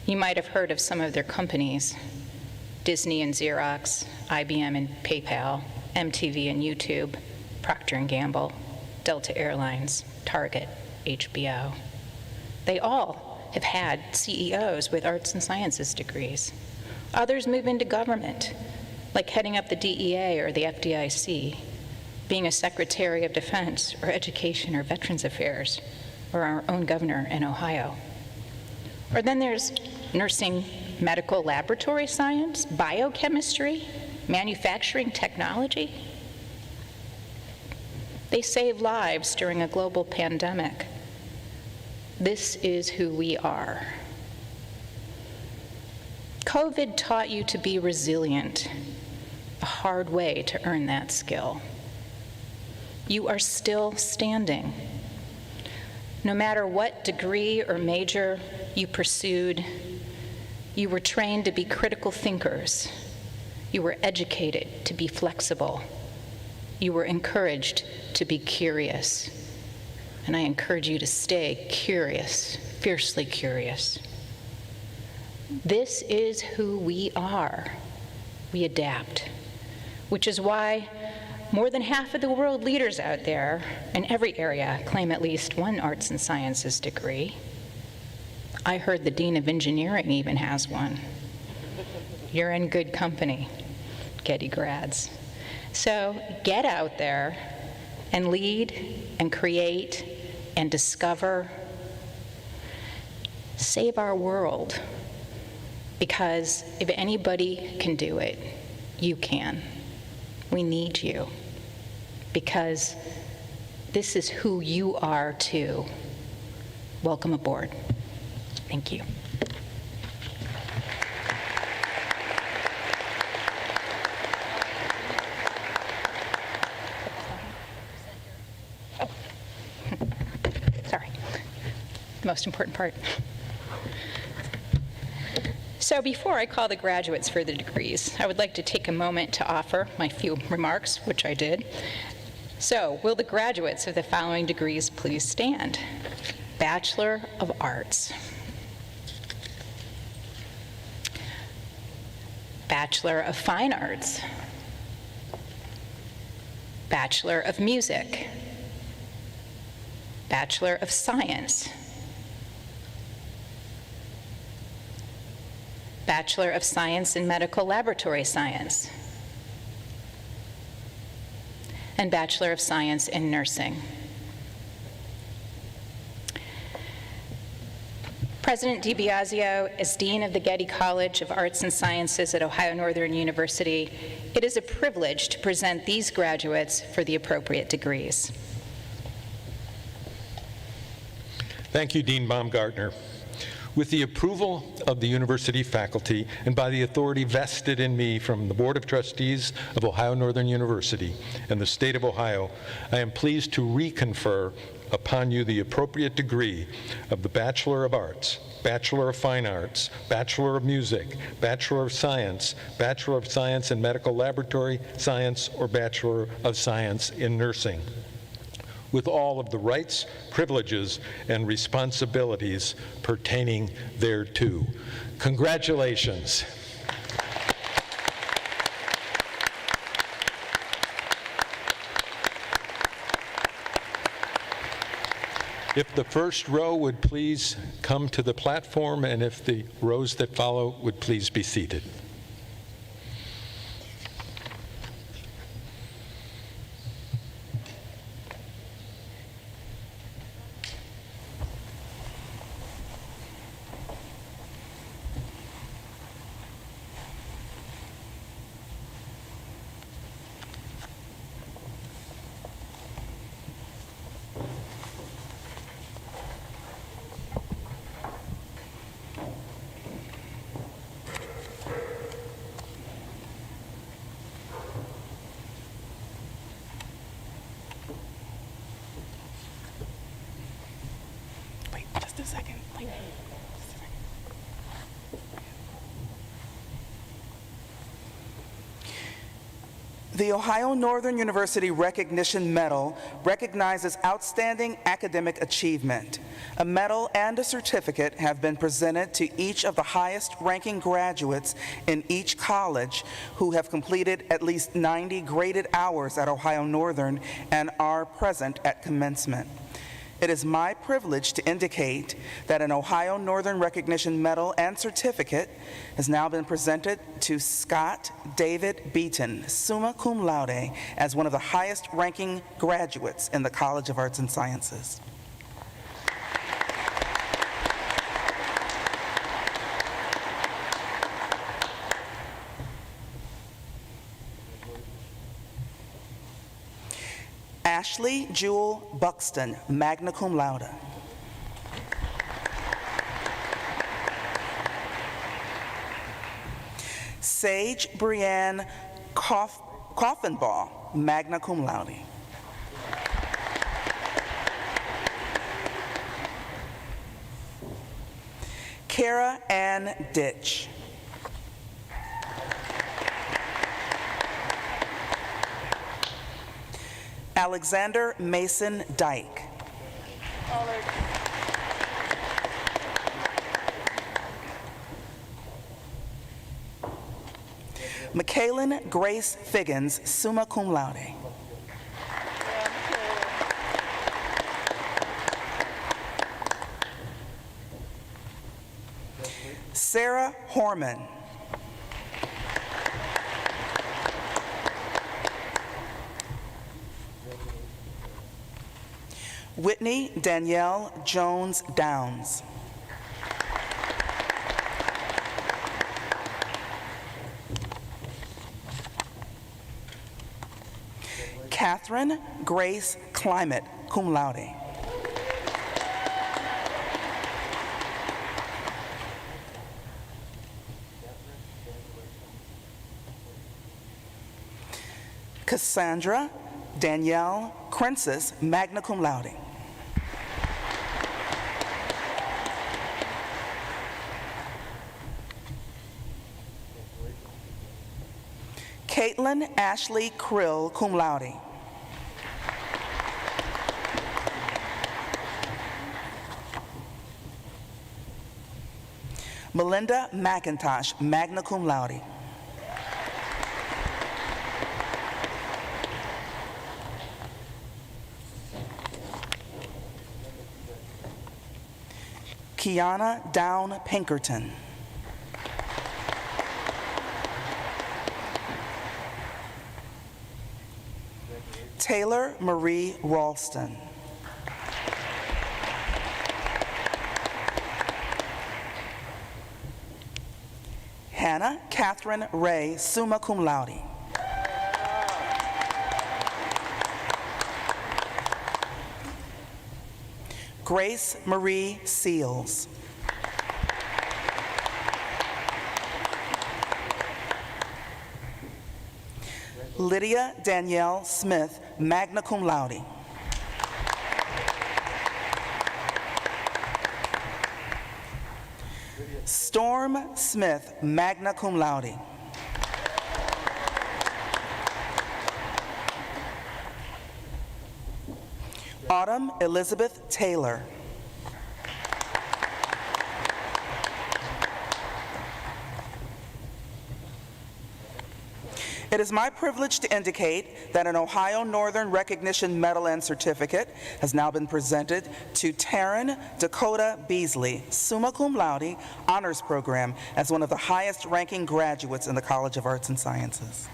You might have heard of some of their companies: Disney and Xerox, IBM and PayPal, MTV and YouTube, Procter & Gamble, Delta Airlines, Target, HBO. They all have had CEOs with arts and sciences degrees. Others move into government, like heading up the DEA or the FDIC, being a Secretary of Defense or Education or Veterans Affairs, or our own governor in Ohio. Or then there's nursing, medical laboratory science, biochemistry, manufacturing technology. They save lives during a global pandemic. This is who we are. COVID taught you to be resilient, a hard way to earn that skill. You are still standing. No matter what degree or major you pursued, you were trained to be critical thinkers. You were educated to be flexible. You were encouraged to be curious. And I encourage you to stay curious, fiercely curious. This is who we are. We adapt, which is why more than half of the world leaders out there in every area claim at least one arts and sciences degree. I heard the Dean of Engineering even has one. You're in good company, Getty grads. So get out there and lead and create and discover. Save our world. Because if anybody can do it, you can. We need you. Because this is who you are too. Welcome aboard. Thank you. Sorry, the most important part. So before I call the graduates for the degrees, I would like to take a moment to offer my few remarks, which I did. So, will the graduates of the following degrees please stand? Bachelor of Arts. Bachelor of Fine Arts. Bachelor of Music. Bachelor of Science. Bachelor of Science in Medical Laboratory Science. And Bachelor of Science in Nursing. President DiBiasio, as Dean of the Getty College of Arts and Sciences at Ohio Northern University, it is a privilege to present these graduates for the appropriate degrees. Thank you, Dean Baumgartner. With the approval of the university faculty and by the authority vested in me from the Board of Trustees of Ohio Northern University and the state of Ohio, I am pleased to reconfer upon you the appropriate degree of the Bachelor of Arts, Bachelor of Fine Arts, Bachelor of Music, Bachelor of Science in Medical Laboratory Science, or Bachelor of Science in Nursing, with all of the rights, privileges, and responsibilities pertaining thereto. Congratulations. If the first row would please come to the platform, and if the rows that follow would please be seated. The Ohio Northern University Recognition Medal recognizes outstanding academic achievement. A medal and a certificate have been presented to each of the highest-ranking graduates in each college who have completed at least 90 graded hours at Ohio Northern and are present at commencement. It is my privilege to indicate that an Ohio Northern Recognition Medal and Certificate has now been presented to Scott David Beaton, summa cum laude, as one of the highest-ranking graduates in the College of Arts and Sciences. Ashley Jewel Buxton, magna cum laude. Sage Brianne Coffenbaugh, magna cum laude. Kara Ann Ditch. Alexander Mason Dyke. Michaelin Grace Figgins, summa cum laude. Sarah Horman. Whitney Danielle Jones Downs. Catherine Grace Climate, cum laude. Cassandra Danielle Crensis, magna cum laude. Caitlin Ashley Krill, cum laude. Melinda McIntosh, magna cum laude. Kiana Down Pinkerton. Taylor Marie Ralston. Hannah Catherine Ray, summa cum laude. Grace Marie Seals. Lydia Danielle Smith, magna cum laude. Storm Smith, magna cum laude. Autumn Elizabeth Taylor. It is my privilege to indicate that an Ohio Northern Recognition Medal and Certificate has now been presented to Taryn Dakota Beasley, summa cum laude, honors program, as one of the highest ranking graduates in the College of Arts and Sciences.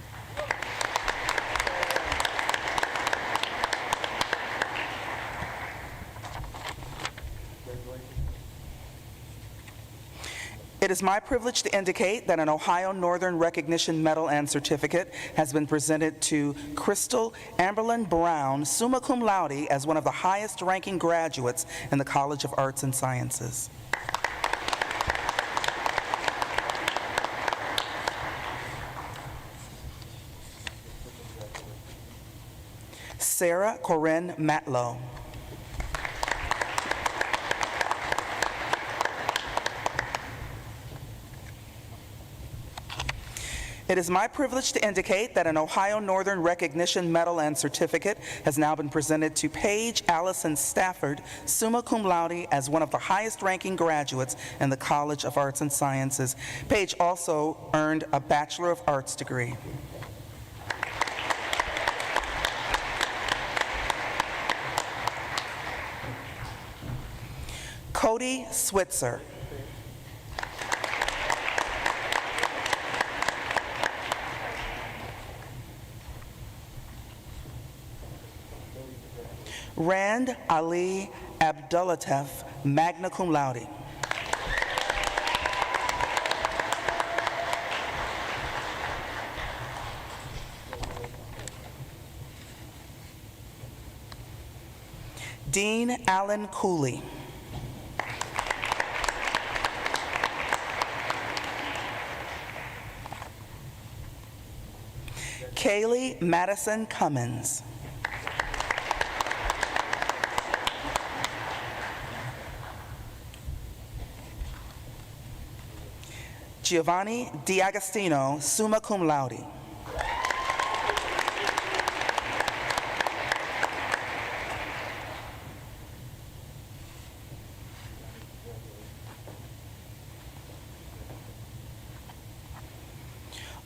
It is my privilege to indicate that an Ohio Northern Recognition Medal and Certificate has been presented to Crystal Amberlyn Brown, summa cum laude, as one of the highest ranking graduates in the College of Arts and Sciences. Sarah Corinne Matlow. It is my privilege to indicate that an Ohio Northern Recognition Medal and Certificate has now been presented to Paige Allison Stafford, summa cum laude, as one of the highest-ranking graduates in the College of Arts and Sciences. Paige also earned a Bachelor of Arts degree. Cody Switzer. Rand Ali Abdullatev, magna cum laude. Dean Allen Cooley. Kaylee Madison Cummins. Giovanni D'Agostino, summa cum laude.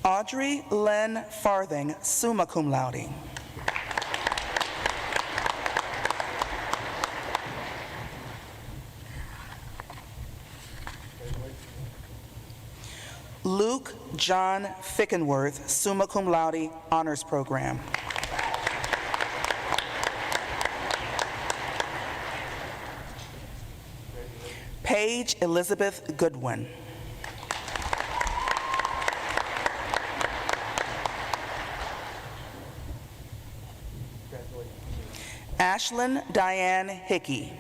Audrey Lynn Farthing, summa cum laude. Luke John Fickenworth, summa cum laude, honors program. Paige Elizabeth Goodwin. Ashlyn Diane Hickey.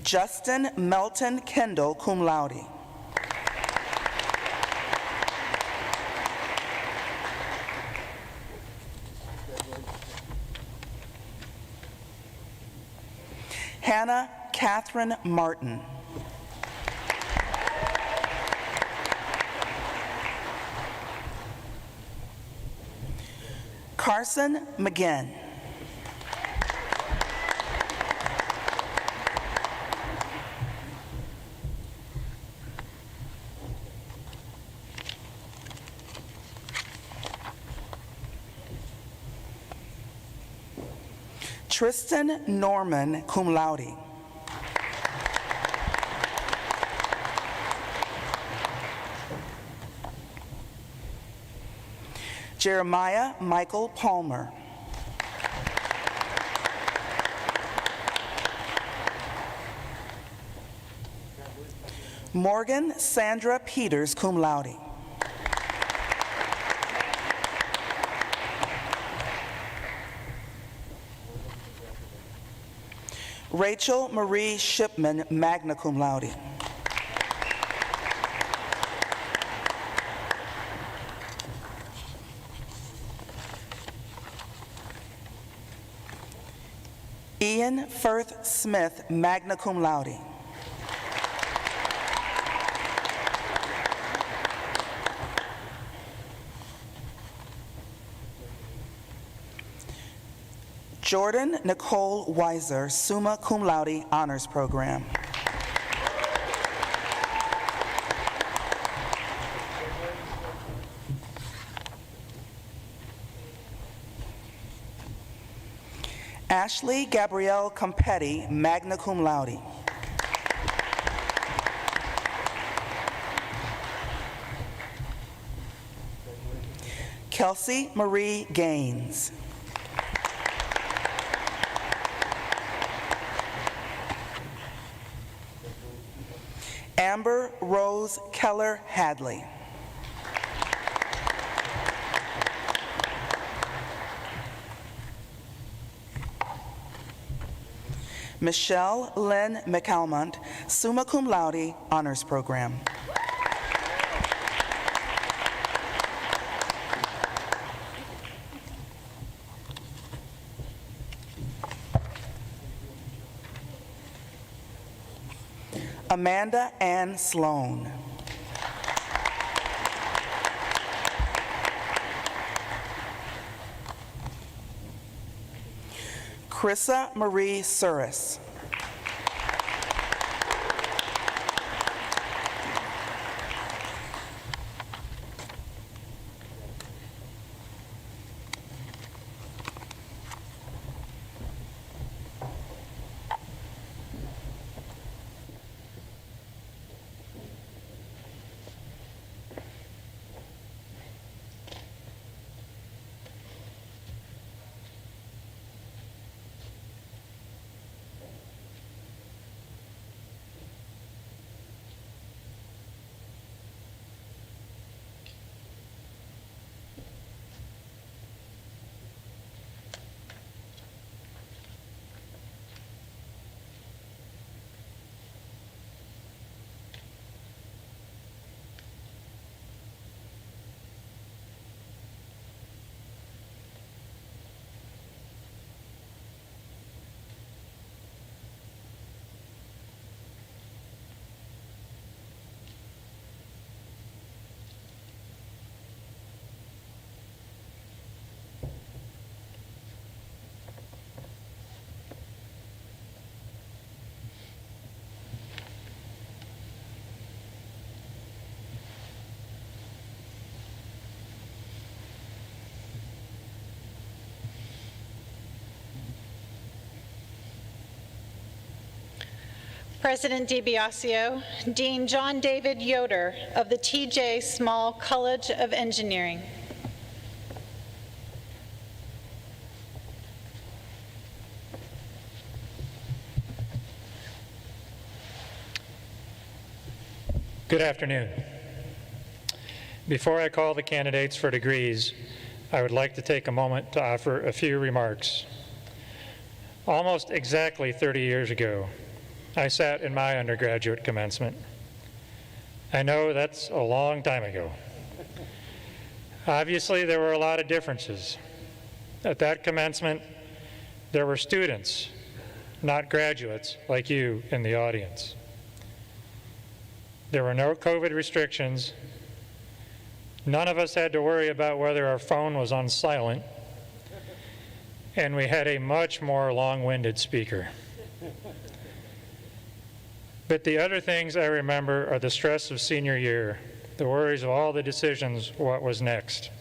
Justin Melton Kendall, cum laude. Hannah Catherine Martin. Carson McGinn. Tristan Norman, cum laude. Jeremiah Michael Palmer. Morgan Sandra Peters, cum laude. Rachel Marie Shipman, magna cum laude. Ian Firth Smith, magna cum laude. Jordan Nicole Weiser, summa cum laude, honors program. Ashley Gabrielle Competti, magna cum laude. Kelsey Marie Gaines. Amber Rose Keller Hadley. Michelle Lynn McAlmont, summa cum laude, honors program. Amanda Ann Sloan. Carissa Marie Suris. President DiBiasio, Dean John David Yoder of the T.J. Small College of Engineering. Good afternoon. Before I call the candidates for degrees, I would like to take a moment to offer a few remarks. Almost exactly 30 years ago, I sat in my undergraduate commencement. I know that's a long time ago. Obviously, there were a lot of differences. At that commencement, there were students, not graduates like you in the audience. There were no COVID restrictions. None of us had to worry about whether our phone was on silent, and we had a much more long-winded speaker. But the other things I remember are the stress of senior year, the worries of all the decisions, what was next,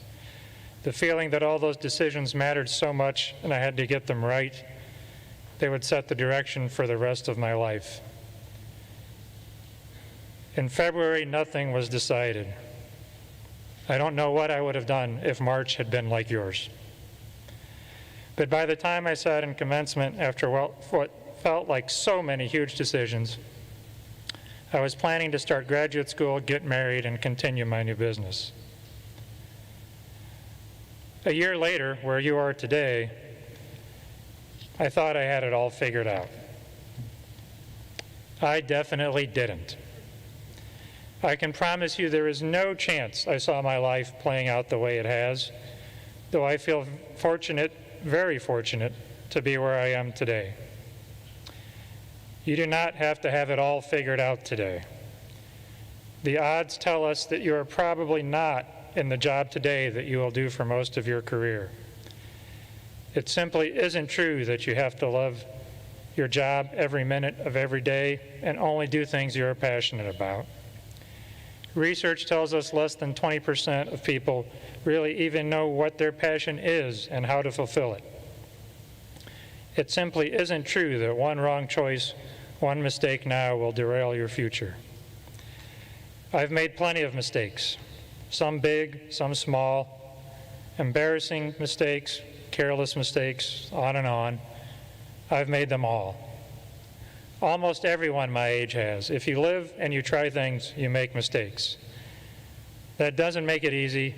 the feeling that all those decisions mattered so much and I had to get them right. They would set the direction for the rest of my life. In February, nothing was decided. I don't know what I would have done if March had been like yours. But by the time I sat in commencement after what felt like so many huge decisions, I was planning to start graduate school, get married, and continue my new business. A year later, where you are today, I thought I had it all figured out. I definitely didn't. I can promise you there is no chance I saw my life playing out the way it has, though I feel fortunate, very fortunate, to be where I am today. You do not have to have it all figured out today. The odds tell us that you are probably not in the job today that you will do for most of your career. It simply isn't true that you have to love your job every minute of every day and only do things you're passionate about. Research tells us less than 20% of people really even know what their passion is and how to fulfill it. It simply isn't true that one wrong choice, one mistake now will derail your future. I've made plenty of mistakes, some big, some small, embarrassing mistakes, careless mistakes, on and on. I've made them all. Almost everyone my age has. If you live and you try things, you make mistakes. That doesn't make it easy.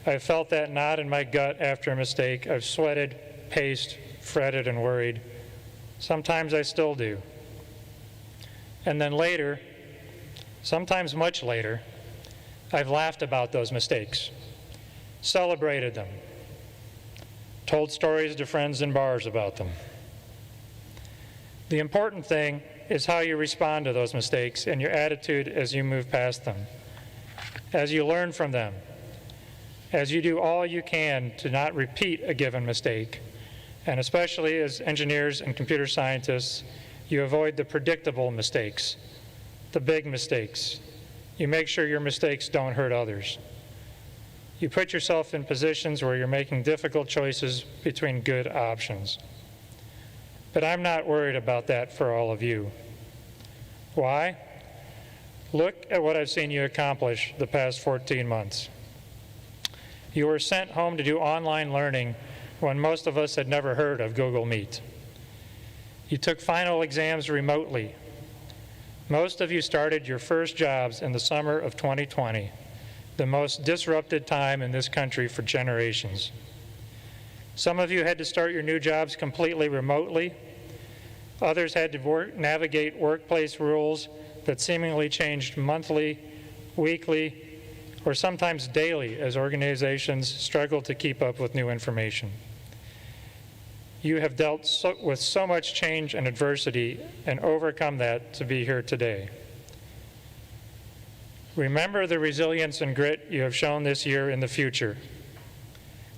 I've felt that knot in my gut after a mistake. I've sweated, paced, fretted, and worried. Sometimes I still do. And then later, sometimes much later, I've laughed about those mistakes, celebrated them, told stories to friends in bars about them. The important thing is how you respond to those mistakes and your attitude as you move past them, as you learn from them, as you do all you can to not repeat a given mistake, and especially as engineers and computer scientists, you avoid the predictable mistakes, the big mistakes. You make sure your mistakes don't hurt others. You put yourself in positions where you're making difficult choices between good options. But I'm not worried about that for all of you. Why? Look at what I've seen you accomplish the past 14 months. You were sent home to do online learning when most of us had never heard of Google Meet. You took final exams remotely. Most of you started your first jobs in the summer of 2020, the most disrupted time in this country for generations. Some of you had to start your new jobs completely remotely. Others had to navigate workplace rules that seemingly changed monthly, weekly, or sometimes daily as organizations struggled to keep up with new information. You have dealt with so much change and adversity and overcome that to be here today. Remember the resilience and grit you have shown this year in the future.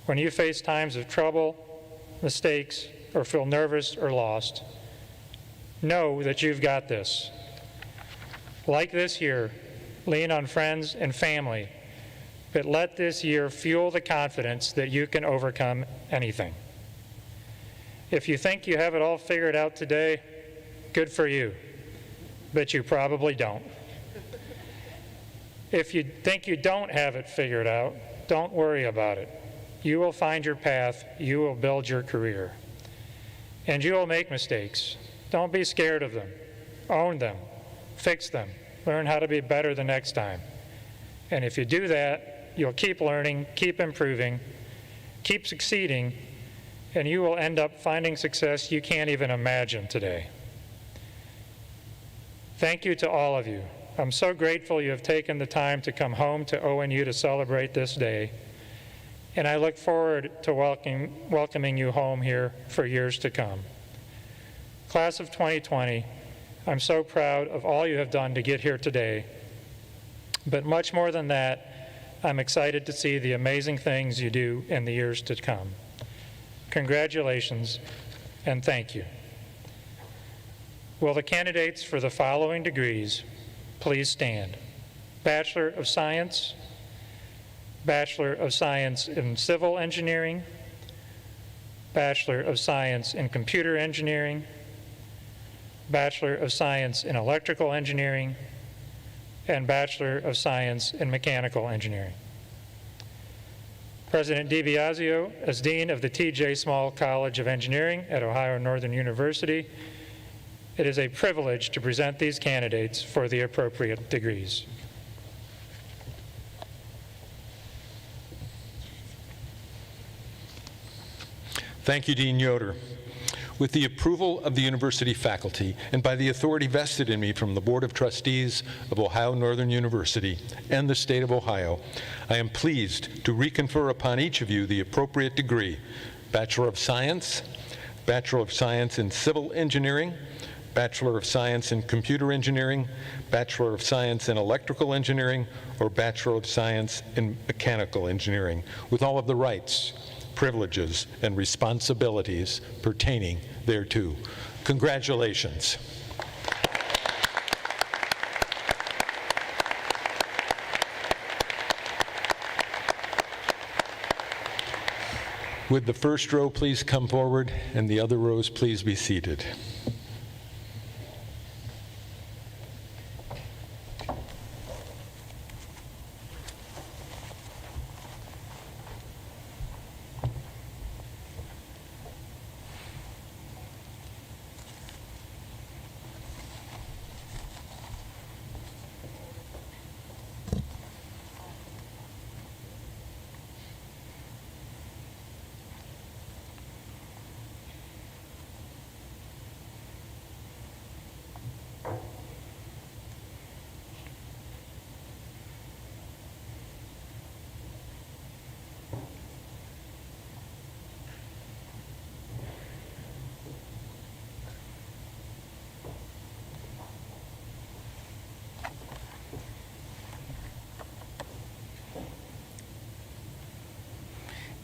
When you face times of trouble, mistakes, or feel nervous or lost, know that you've got this. Like this year, lean on friends and family, but let this year fuel the confidence that you can overcome anything. If you think you have it all figured out today, good for you, but you probably don't. If you think you don't have it figured out, don't worry about it. You will find your path, you will build your career. And you will make mistakes. Don't be scared of them. Own them, fix them, learn how to be better the next time. And if you do that, you'll keep learning, keep improving, keep succeeding, and you will end up finding success you can't even imagine today. Thank you to all of you. I'm so grateful you have taken the time to come home to ONU to celebrate this day, and I look forward to welcoming you home here for years to come. Class of 2020, I'm so proud of all you have done to get here today, but much more than that, I'm excited to see the amazing things you do in the years to come. Congratulations, and thank you. Will the candidates for the following degrees please stand? Bachelor of Science, Bachelor of Science in Civil Engineering, Bachelor of Science in Computer Engineering, Bachelor of Science in Electrical Engineering, and Bachelor of Science in Mechanical Engineering. President DiBiasio, as Dean of the T.J. Small College of Engineering at Ohio Northern University, it is a privilege to present these candidates for the appropriate degrees. Thank you, Dean Yoder. With the approval of the university faculty and by the authority vested in me from the Board of Trustees of Ohio Northern University and the state of Ohio, I am pleased to reconfer upon each of you the appropriate degree: Bachelor of Science, Bachelor of Science in Civil Engineering, Bachelor of Science in Computer Engineering, Bachelor of Science in Electrical Engineering, or Bachelor of Science in Mechanical Engineering, with all of the rights, privileges, and responsibilities pertaining thereto. Congratulations. Would the first row please come forward, and the other rows please be seated.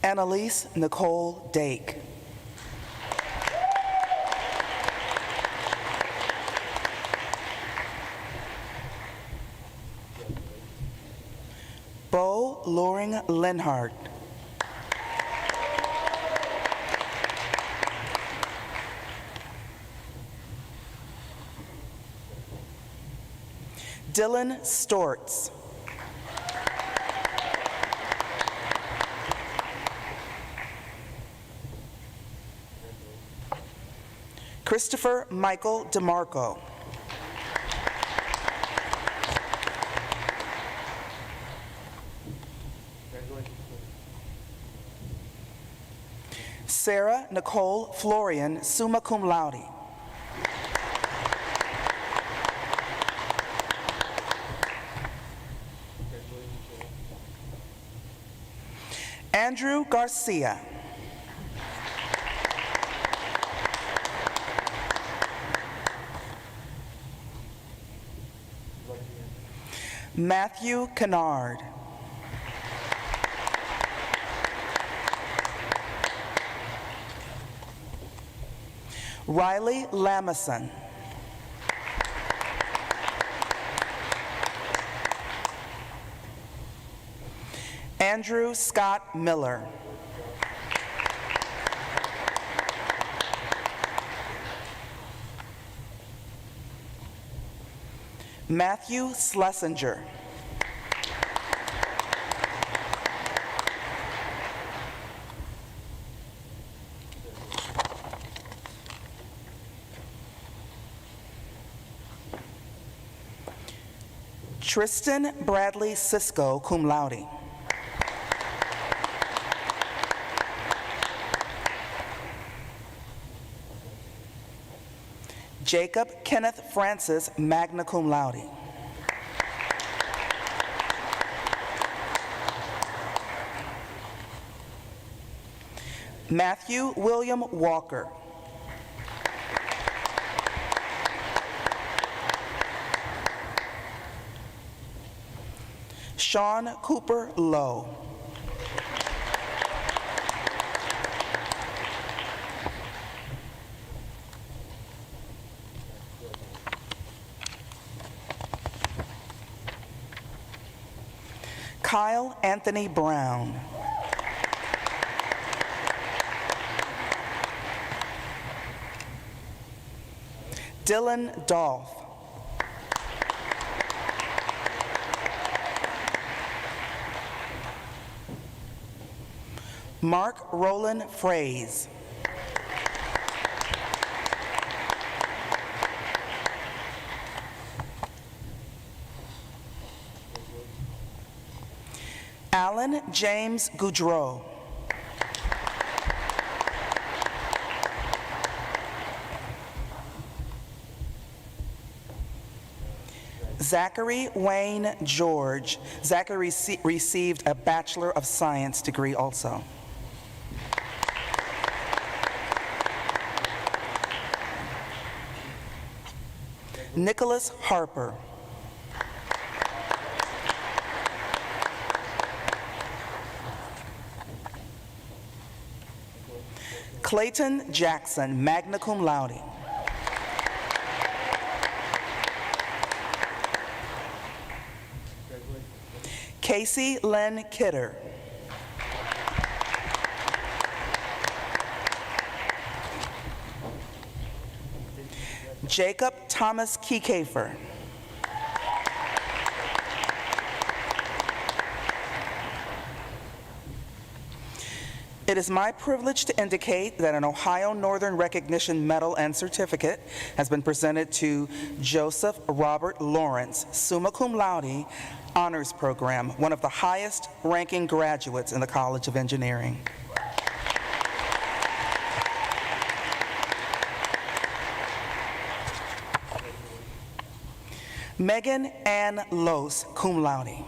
Annalise Nicole Dake. Bo Loring Linhart. Dylan Stortz. Christopher Michael DeMarco. Sarah Nicole Florian, summa cum laude. Andrew Garcia. Matthew Kennard. Riley Lamison. Andrew Scott Miller. Matthew Schlesinger. Tristan Bradley Cisco, cum laude. Jacob Kenneth Francis, magna cum laude. Matthew William Walker. Sean Cooper Lowe. Kyle Anthony Brown. Dylan Dolph. Mark Roland Fraze. Alan James Goudreau. Zachary Wayne George. Zachary received a Bachelor of Science degree also. Nicholas Harper. Clayton Jackson, magna cum laude. Casey Lynn Kidder. Jacob Thomas Kiekefer. It is my privilege to indicate that an Ohio Northern Recognition Medal and Certificate has been presented to Joseph Robert Lawrence, summa cum laude, honors program, one of the highest ranking graduates in the College of Engineering. Megan Ann Los, cum laude.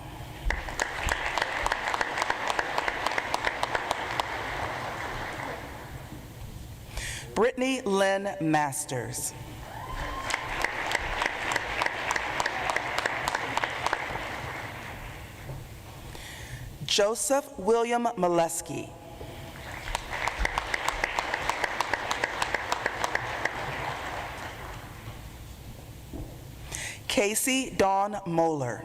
Brittany Lynn Masters. Joseph William Molesky. Casey Dawn Moeller.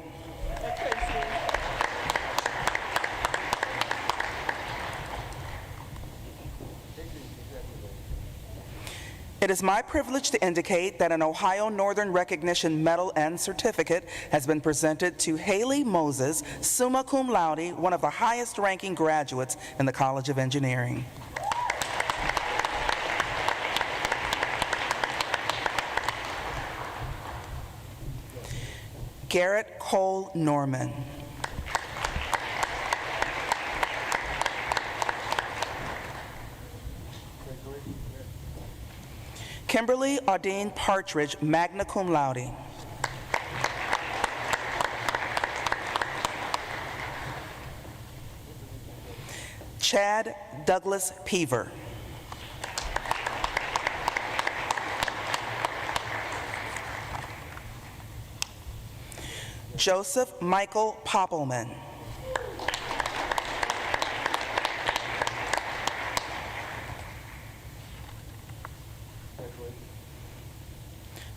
It is my privilege to indicate that an Ohio Northern Recognition Medal and Certificate has been presented to Haley Moses, summa cum laude, one of the highest ranking graduates in the College of Engineering. Garrett Cole Norman. Kimberly Audine Partridge, magna cum laude. Chad Douglas Peaver. Joseph Michael Poppelman.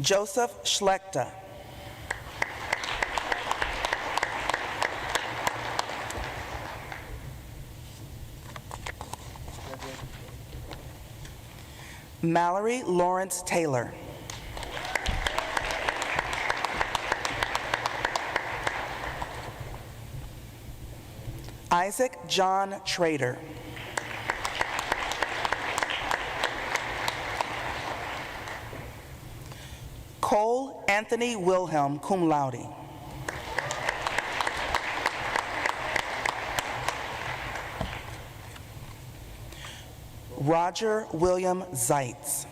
Joseph Schlechter. Mallory Lawrence Taylor. Isaac John Trader. Cole Anthony Wilhelm, cum laude. Roger William Zeitz.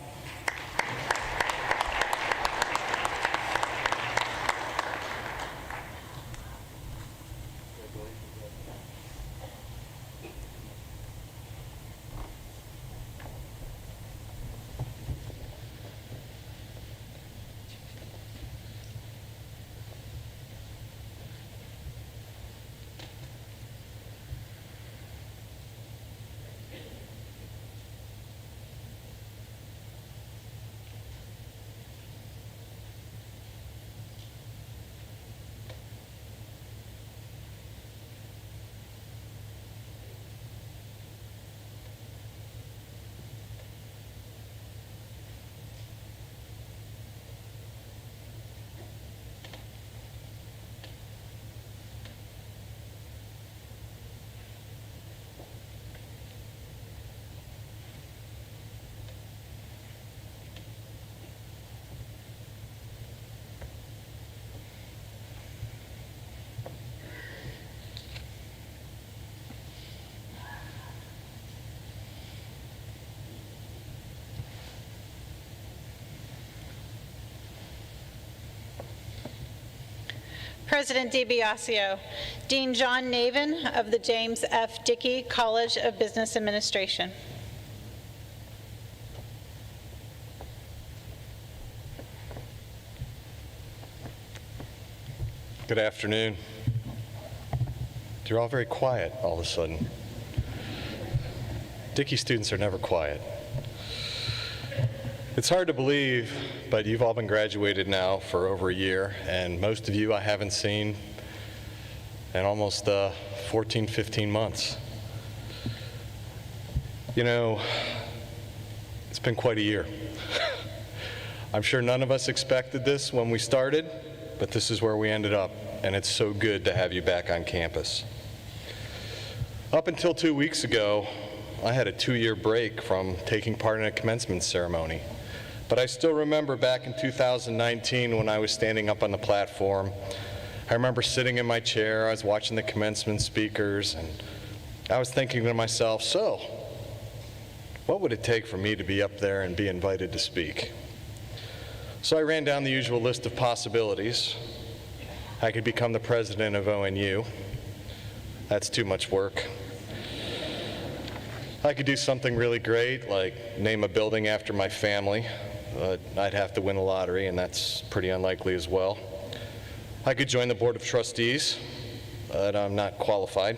President DiBiasio, Dean John Navin of the James F. Dickey College of Business Administration. Good afternoon. You're all very quiet all of a sudden. Dickey students are never quiet. It's hard to believe, but you've all been graduated now for over a year, and most of you I haven't seen in almost 14, 15 months. You know, it's been quite a year. I'm sure none of us expected this when we started, but this is where we ended up, and it's so good to have you back on campus. Up until 2 weeks ago, I had a 2-year break from taking part in a commencement ceremony. But I still remember back in 2019 when I was standing up on the platform. I remember sitting in my chair, I was watching the commencement speakers, and I was thinking to myself, so, what would it take for me to be up there and be invited to speak? So I ran down the usual list of possibilities. I could become the president of ONU. That's too much work. I could do something really great, like name a building after my family. I'd have to win the lottery, and that's pretty unlikely as well. I could join the Board of Trustees, but I'm not qualified.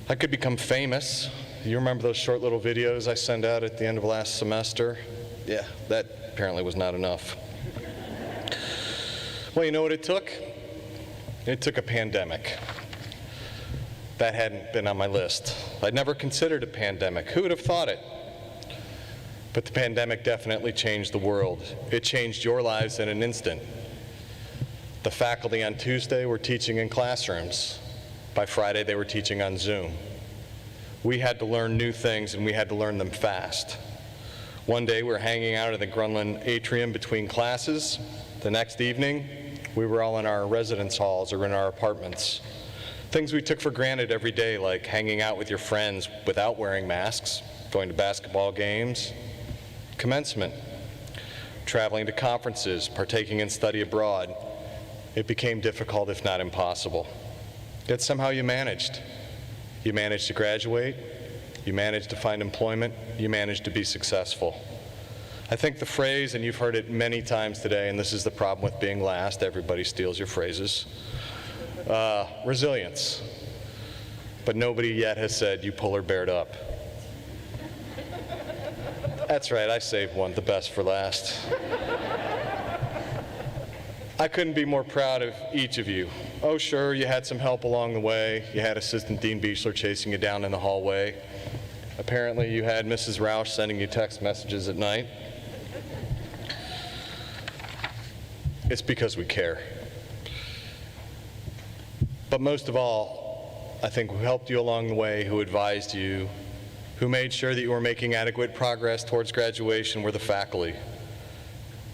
I could become famous. You remember those short little videos I sent out at the end of last semester? Yeah, that apparently was not enough. Well, you know what it took? It took a pandemic. That hadn't been on my list. I'd never considered a pandemic. Who would have thought it? But the pandemic definitely changed the world. It changed your lives in an instant. The faculty on Tuesday were teaching in classrooms. By Friday, they were teaching on Zoom. We had to learn new things, and we had to learn them fast. One day, we were hanging out in the Grunland atrium between classes. The next evening, we were all in our residence halls or in our apartments. Things we took for granted every day, like hanging out with your friends without wearing masks, going to basketball games, commencement, traveling to conferences, partaking in study abroad. It became difficult, if not impossible. Yet somehow you managed. You managed to graduate, you managed to find employment, you managed to be successful. I think the phrase, and you've heard it many times today, and this is the problem with being last, everybody steals your phrases, resilience. But nobody yet has said you polar beared up. That's right, I saved one, the best for last. I couldn't be more proud of each of you. Oh, sure, you had some help along the way. You had Assistant Dean Beechler chasing you down in the hallway. Apparently, you had Mrs. Roush sending you text messages at night. It's because we care. But most of all, I think who helped you along the way, who advised you, who made sure that you were making adequate progress towards graduation were the faculty.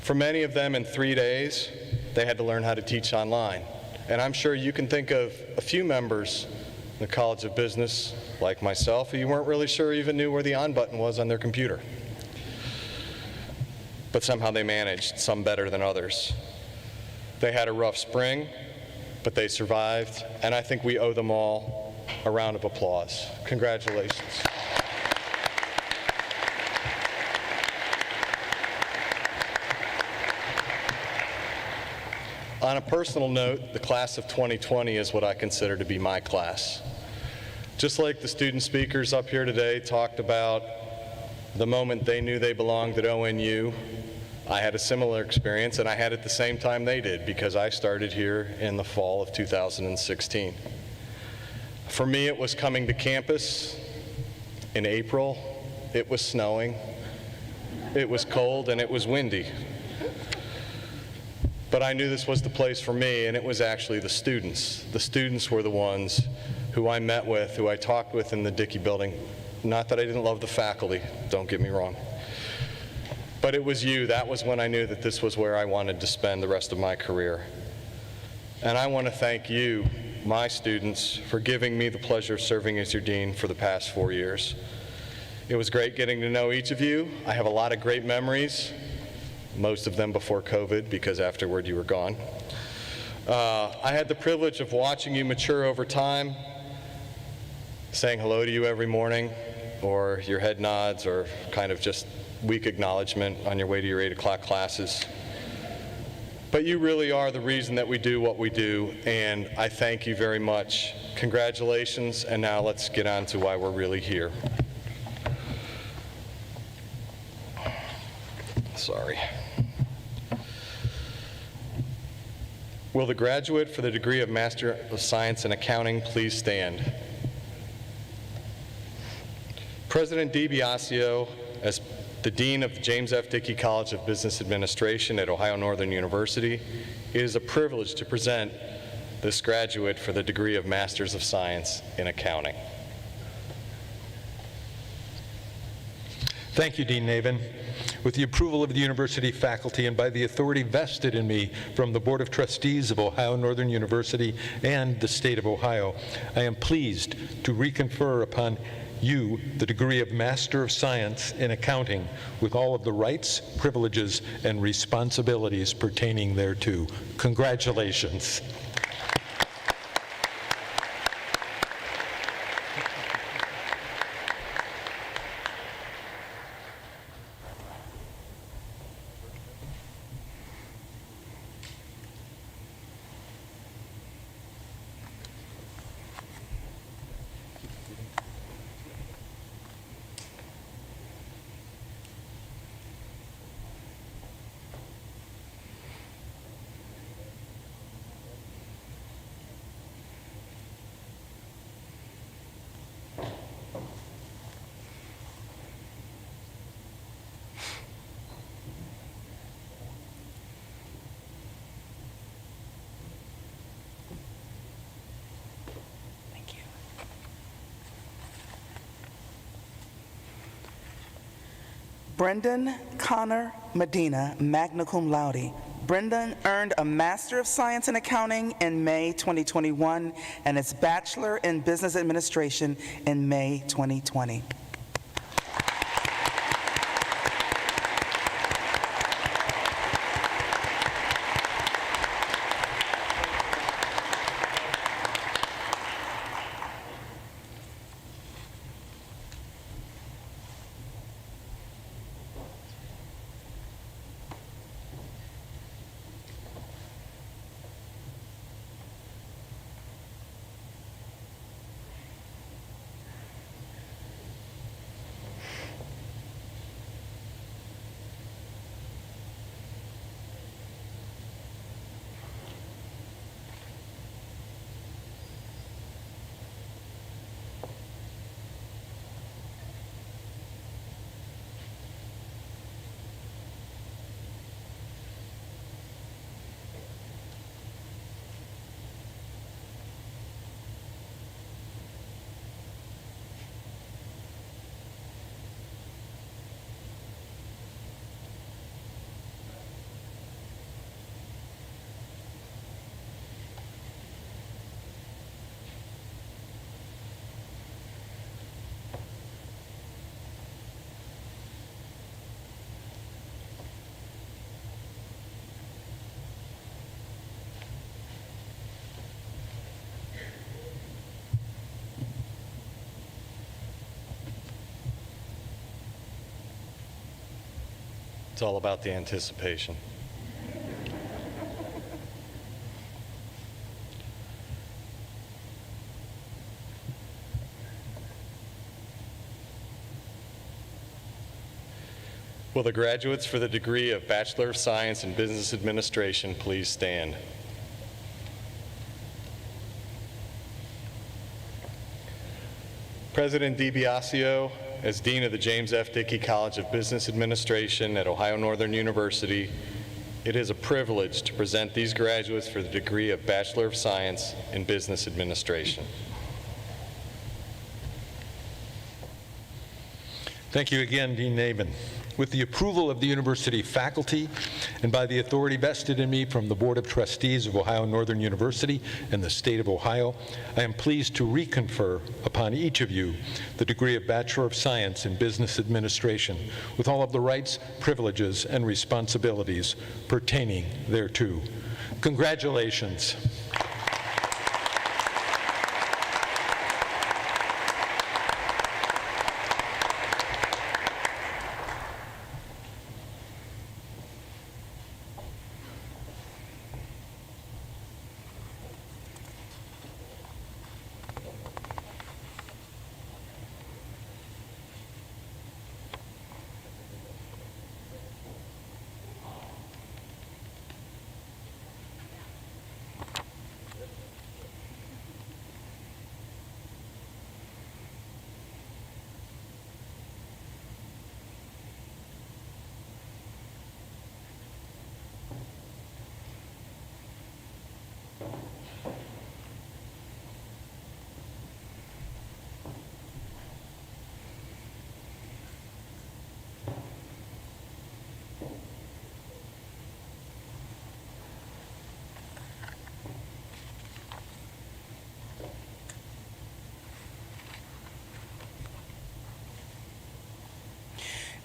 For many of them in 3 days, they had to learn how to teach online. And I'm sure you can think of a few members, the College of Business, like myself, who you weren't really sure even knew where the on button was on their computer. But somehow they managed, some better than others. They had a rough spring, but they survived, and I think we owe them all a round of applause. Congratulations. On a personal note, the class of 2020 is what I consider to be my class. Just like the student speakers up here today talked about the moment they knew they belonged at ONU, I had a similar experience, and I had it the same time they did because I started here in the fall of 2016. For me, it was coming to campus in April. It was snowing, it was cold, and it was windy. But I knew this was the place for me, and it was actually the students. The students were the ones who I met with, who I talked with in the Dickey building. Not that I didn't love the faculty, don't get me wrong. But it was you. That was when I knew that this was where I wanted to spend the rest of my career. And I want to thank you, my students, for giving me the pleasure of serving as your dean for the past 4 years. It was great getting to know each of you. I have a lot of great memories, most of them before COVID, because afterward you were gone. I had the privilege of watching you mature over time, saying hello to you every morning, or your head nods, or kind of just weak acknowledgement on your way to your 8 o'clock classes. But you really are the reason that we do what we do, and I thank you very much. Congratulations, and now let's get on to why we're really here. Sorry. Will the graduate for the degree of Master of Science in Accounting please stand? President DiBiasio, as the Dean of the James F. Dickey College of Business Administration at Ohio Northern University, it is a privilege to present this graduate for the degree of Masters of Science in Accounting. Thank you, Dean Navin. With the approval of the university faculty and by the authority vested in me from the Board of Trustees of Ohio Northern University and the state of Ohio, I am pleased to reconfer upon you the degree of Master of Science in Accounting with all of the rights, privileges, and responsibilities pertaining thereto. Congratulations. Brendan Connor Medina, magna cum laude. Brendan earned a Master of Science in Accounting in May 2021 and his Bachelor in Business Administration in May 2020. It's all about the anticipation. Will the graduates for the degree of Bachelor of Science in Business Administration please stand? President DiBiasio, as Dean of the James F. Dickey College of Business Administration at Ohio Northern University, it is a privilege to present these graduates for the degree of Bachelor of Science in Business Administration. Thank you again, Dean Nabin. With the approval of the university faculty and by the authority vested in me from the Board of Trustees of Ohio Northern University and the state of Ohio, I am pleased to reconfer upon each of you the degree of Bachelor of Science in Business Administration with all of the rights, privileges, and responsibilities pertaining thereto. Congratulations.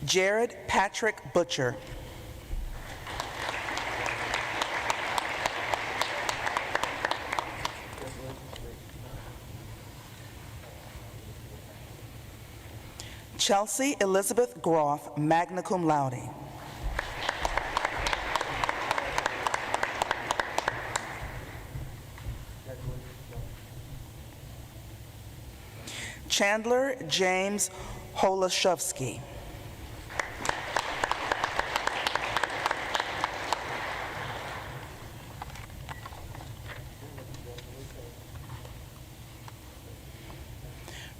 Jared Patrick Butcher. Chelsea Elizabeth Groff, magna cum laude. Chandler James Holashevsky.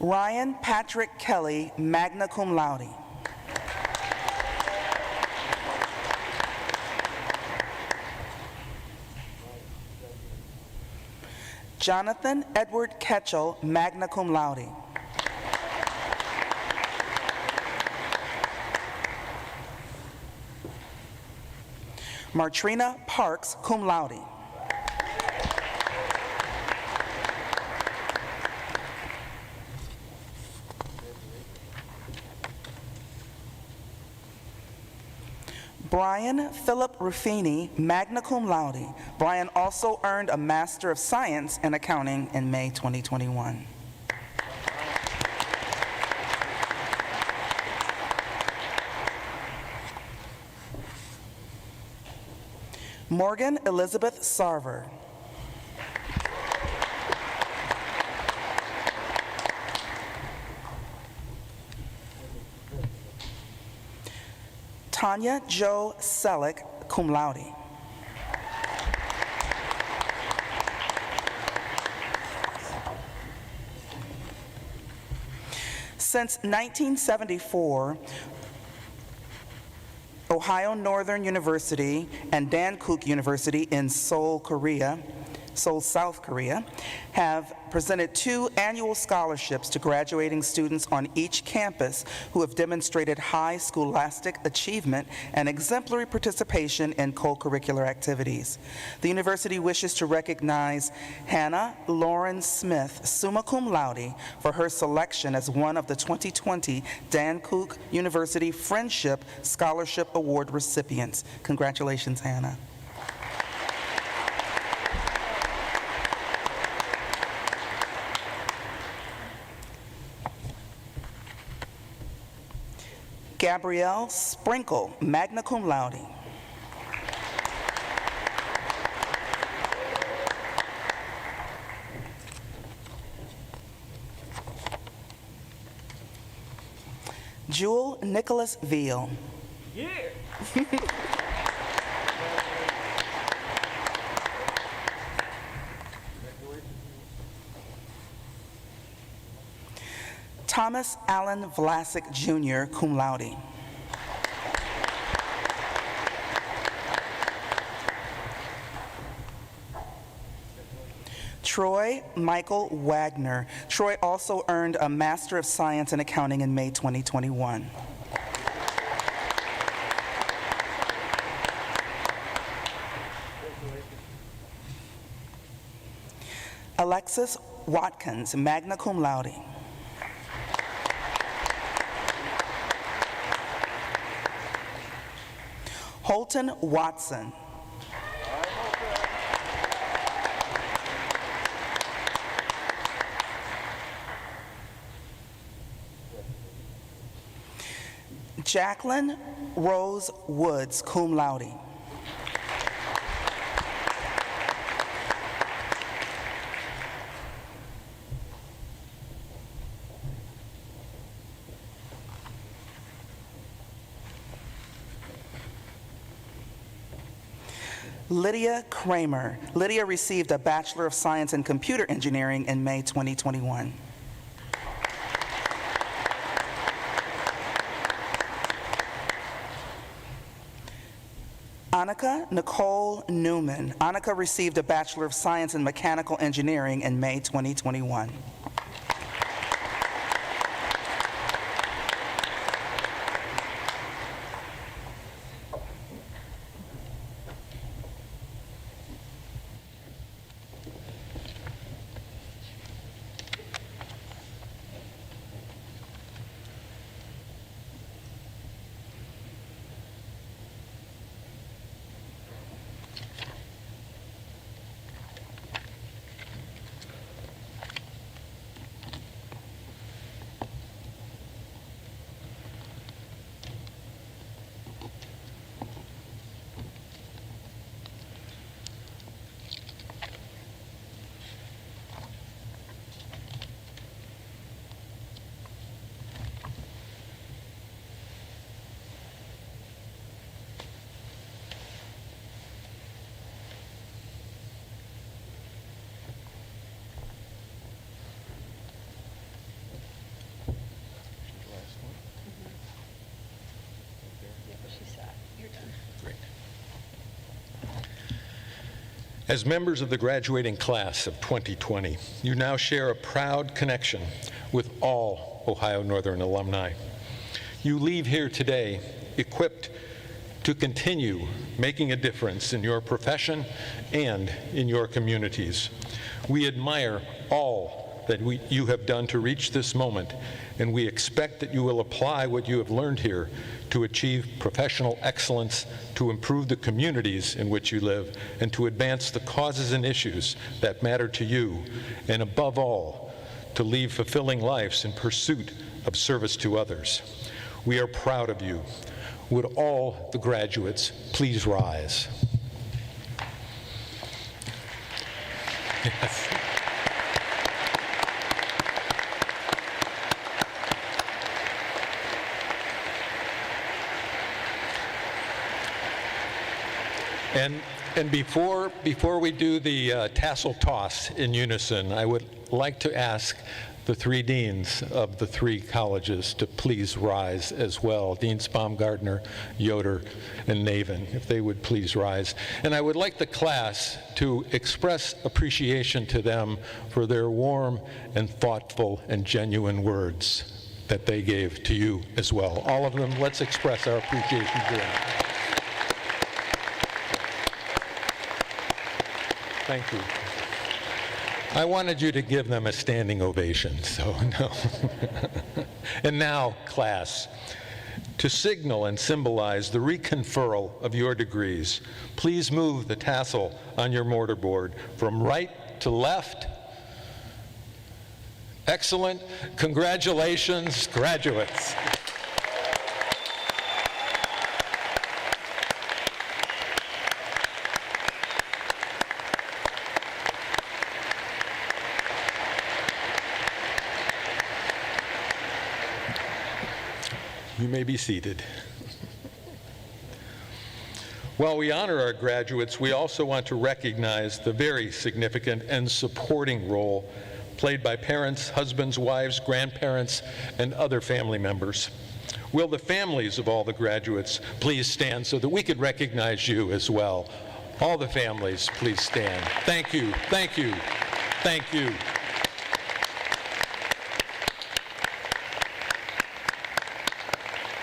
Ryan Patrick Kelly, magna cum laude. Jonathan Edward Ketchell, magna cum laude. Martrina Parks, cum laude. Brian Philip Ruffini, magna cum laude. Brian also earned a Master of Science in Accounting in May 2021. Morgan Elizabeth Sarver. Tanya Jo Selleck, cum laude. Since 1974, Ohio Northern University and Dankook University in Seoul, South Korea, have presented 2 annual scholarships to graduating students on each campus who have demonstrated high scholastic achievement and exemplary participation in co-curricular activities. The university wishes to recognize Hannah Lauren Smith, summa cum laude, for her selection as one of the 2020 Dankook University Friendship Scholarship Award recipients. Congratulations, Hannah. Gabrielle Sprinkle, magna cum laude. Jewel Nicholas Veal. Yeah. Thomas Allen Vlasic Jr., cum laude. Troy Michael Wagner. Troy also earned a Master of Science in Accounting in May 2021. Alexis Watkins, magna cum laude. Holton Watson. Jacqueline Rose Woods, cum laude. Lydia Kramer. Lydia received a Bachelor of Science in Computer Engineering in May 2021. Annika Nicole Newman. Annika received a Bachelor of Science in Mechanical Engineering in May 2021. As members of the graduating class of 2020, you now share a proud connection with all Ohio Northern alumni. You leave here today equipped to continue making a difference in your profession and in your communities. We admire all that you have done to reach this moment, and we expect that you will apply what you have learned here to achieve professional excellence, to improve the communities in which you live, and to advance the causes and issues that matter to you, and above all, to lead fulfilling lives in pursuit of service to others. We are proud of you. Would all the graduates please rise? Yes. And before we do the tassel toss in unison, I would like to ask the three deans of the three colleges to please rise as well. Deans Baumgartner, Yoder, and Navin, if they would please rise. And I would like the class to express appreciation to them for their warm and thoughtful and genuine words that they gave to you as well. All of them, let's express our appreciation to them. Thank you. I wanted you to give them a standing ovation, so no. And now, class, to signal and symbolize the reconferral of your degrees, please move the tassel on your mortarboard from right to left. Excellent. Congratulations, graduates. You may be seated. While we honor our graduates, we also want to recognize the very significant and supporting role played by parents, husbands, wives, grandparents, and other family members. Will the families of all the graduates please stand so that we could recognize you as well? All the families, please stand. Thank you, thank you, thank you.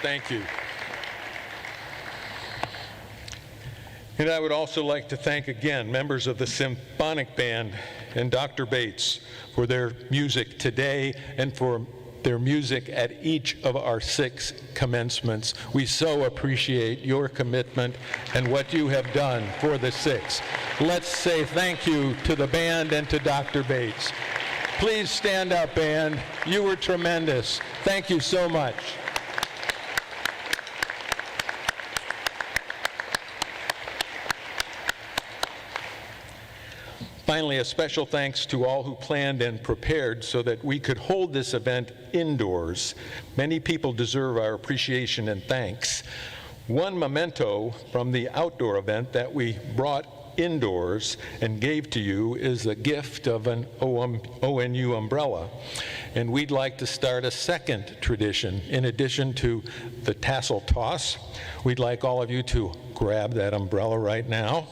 Thank you. And I would also like to thank again members of the Symphonic Band and Dr. Bates for their music today and for their music at each of our 6 commencements. We so appreciate your commitment and what you have done for the 6. Let's say thank you to the band and to Dr. Bates. Please stand up, band. You were tremendous. Thank you so much. Finally, a special thanks to all who planned and prepared so that we could hold this event indoors. Many people deserve our appreciation and thanks. One memento from the outdoor event that we brought indoors and gave to you is a gift of an ONU umbrella. And we'd like to start a second tradition. In addition to the tassel toss, we'd like all of you to grab that umbrella right now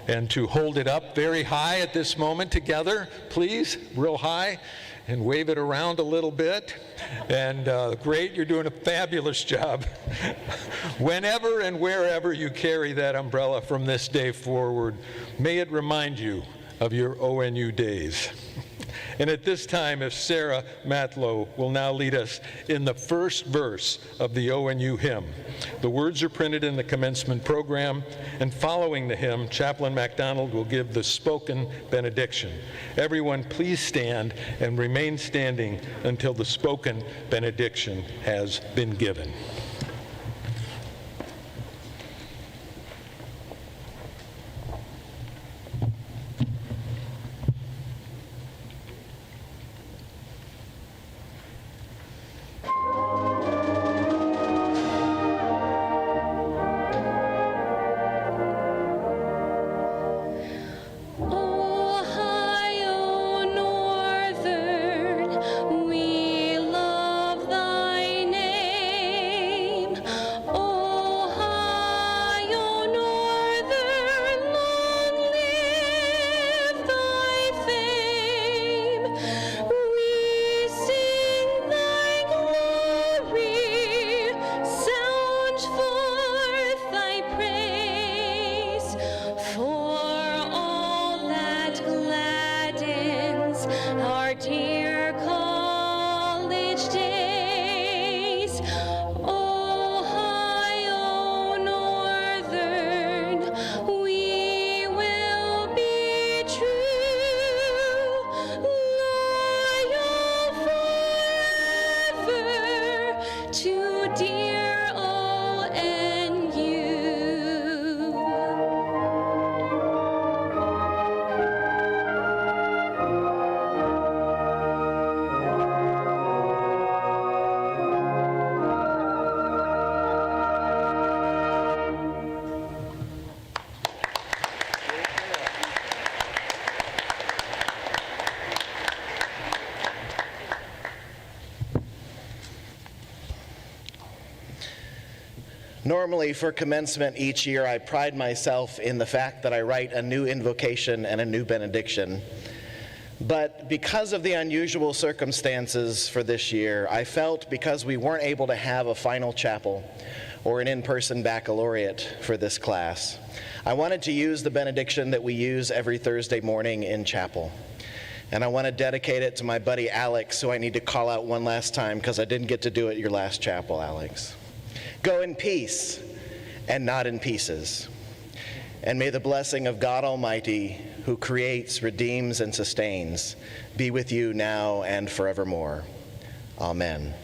and to hold it up very high at this moment together, please, real high, and wave it around a little bit. And great, you're doing a fabulous job. Whenever and wherever you carry that umbrella from this day forward, may it remind you of your ONU days. And at this time, if Sarah Matlow will now lead us in the first verse of the ONU hymn. The words are printed in the commencement program, and following the hymn, Chaplain MacDonald will give the spoken benediction. Everyone please stand and remain standing until the spoken benediction has been given. Normally for commencement each year, I pride myself in the fact that I write a new invocation and a new benediction. But because of the unusual circumstances for this year, I felt because we weren't able to have a final chapel or an in-person baccalaureate for this class, I wanted to use the benediction that we use every Thursday morning in chapel. And I want to dedicate it to my buddy Alex, who I need to call out one last time because I didn't get to do it your last chapel, Alex. Go in peace and not in pieces. And may the blessing of God Almighty, who creates, redeems, and sustains, be with you now and forevermore. Amen.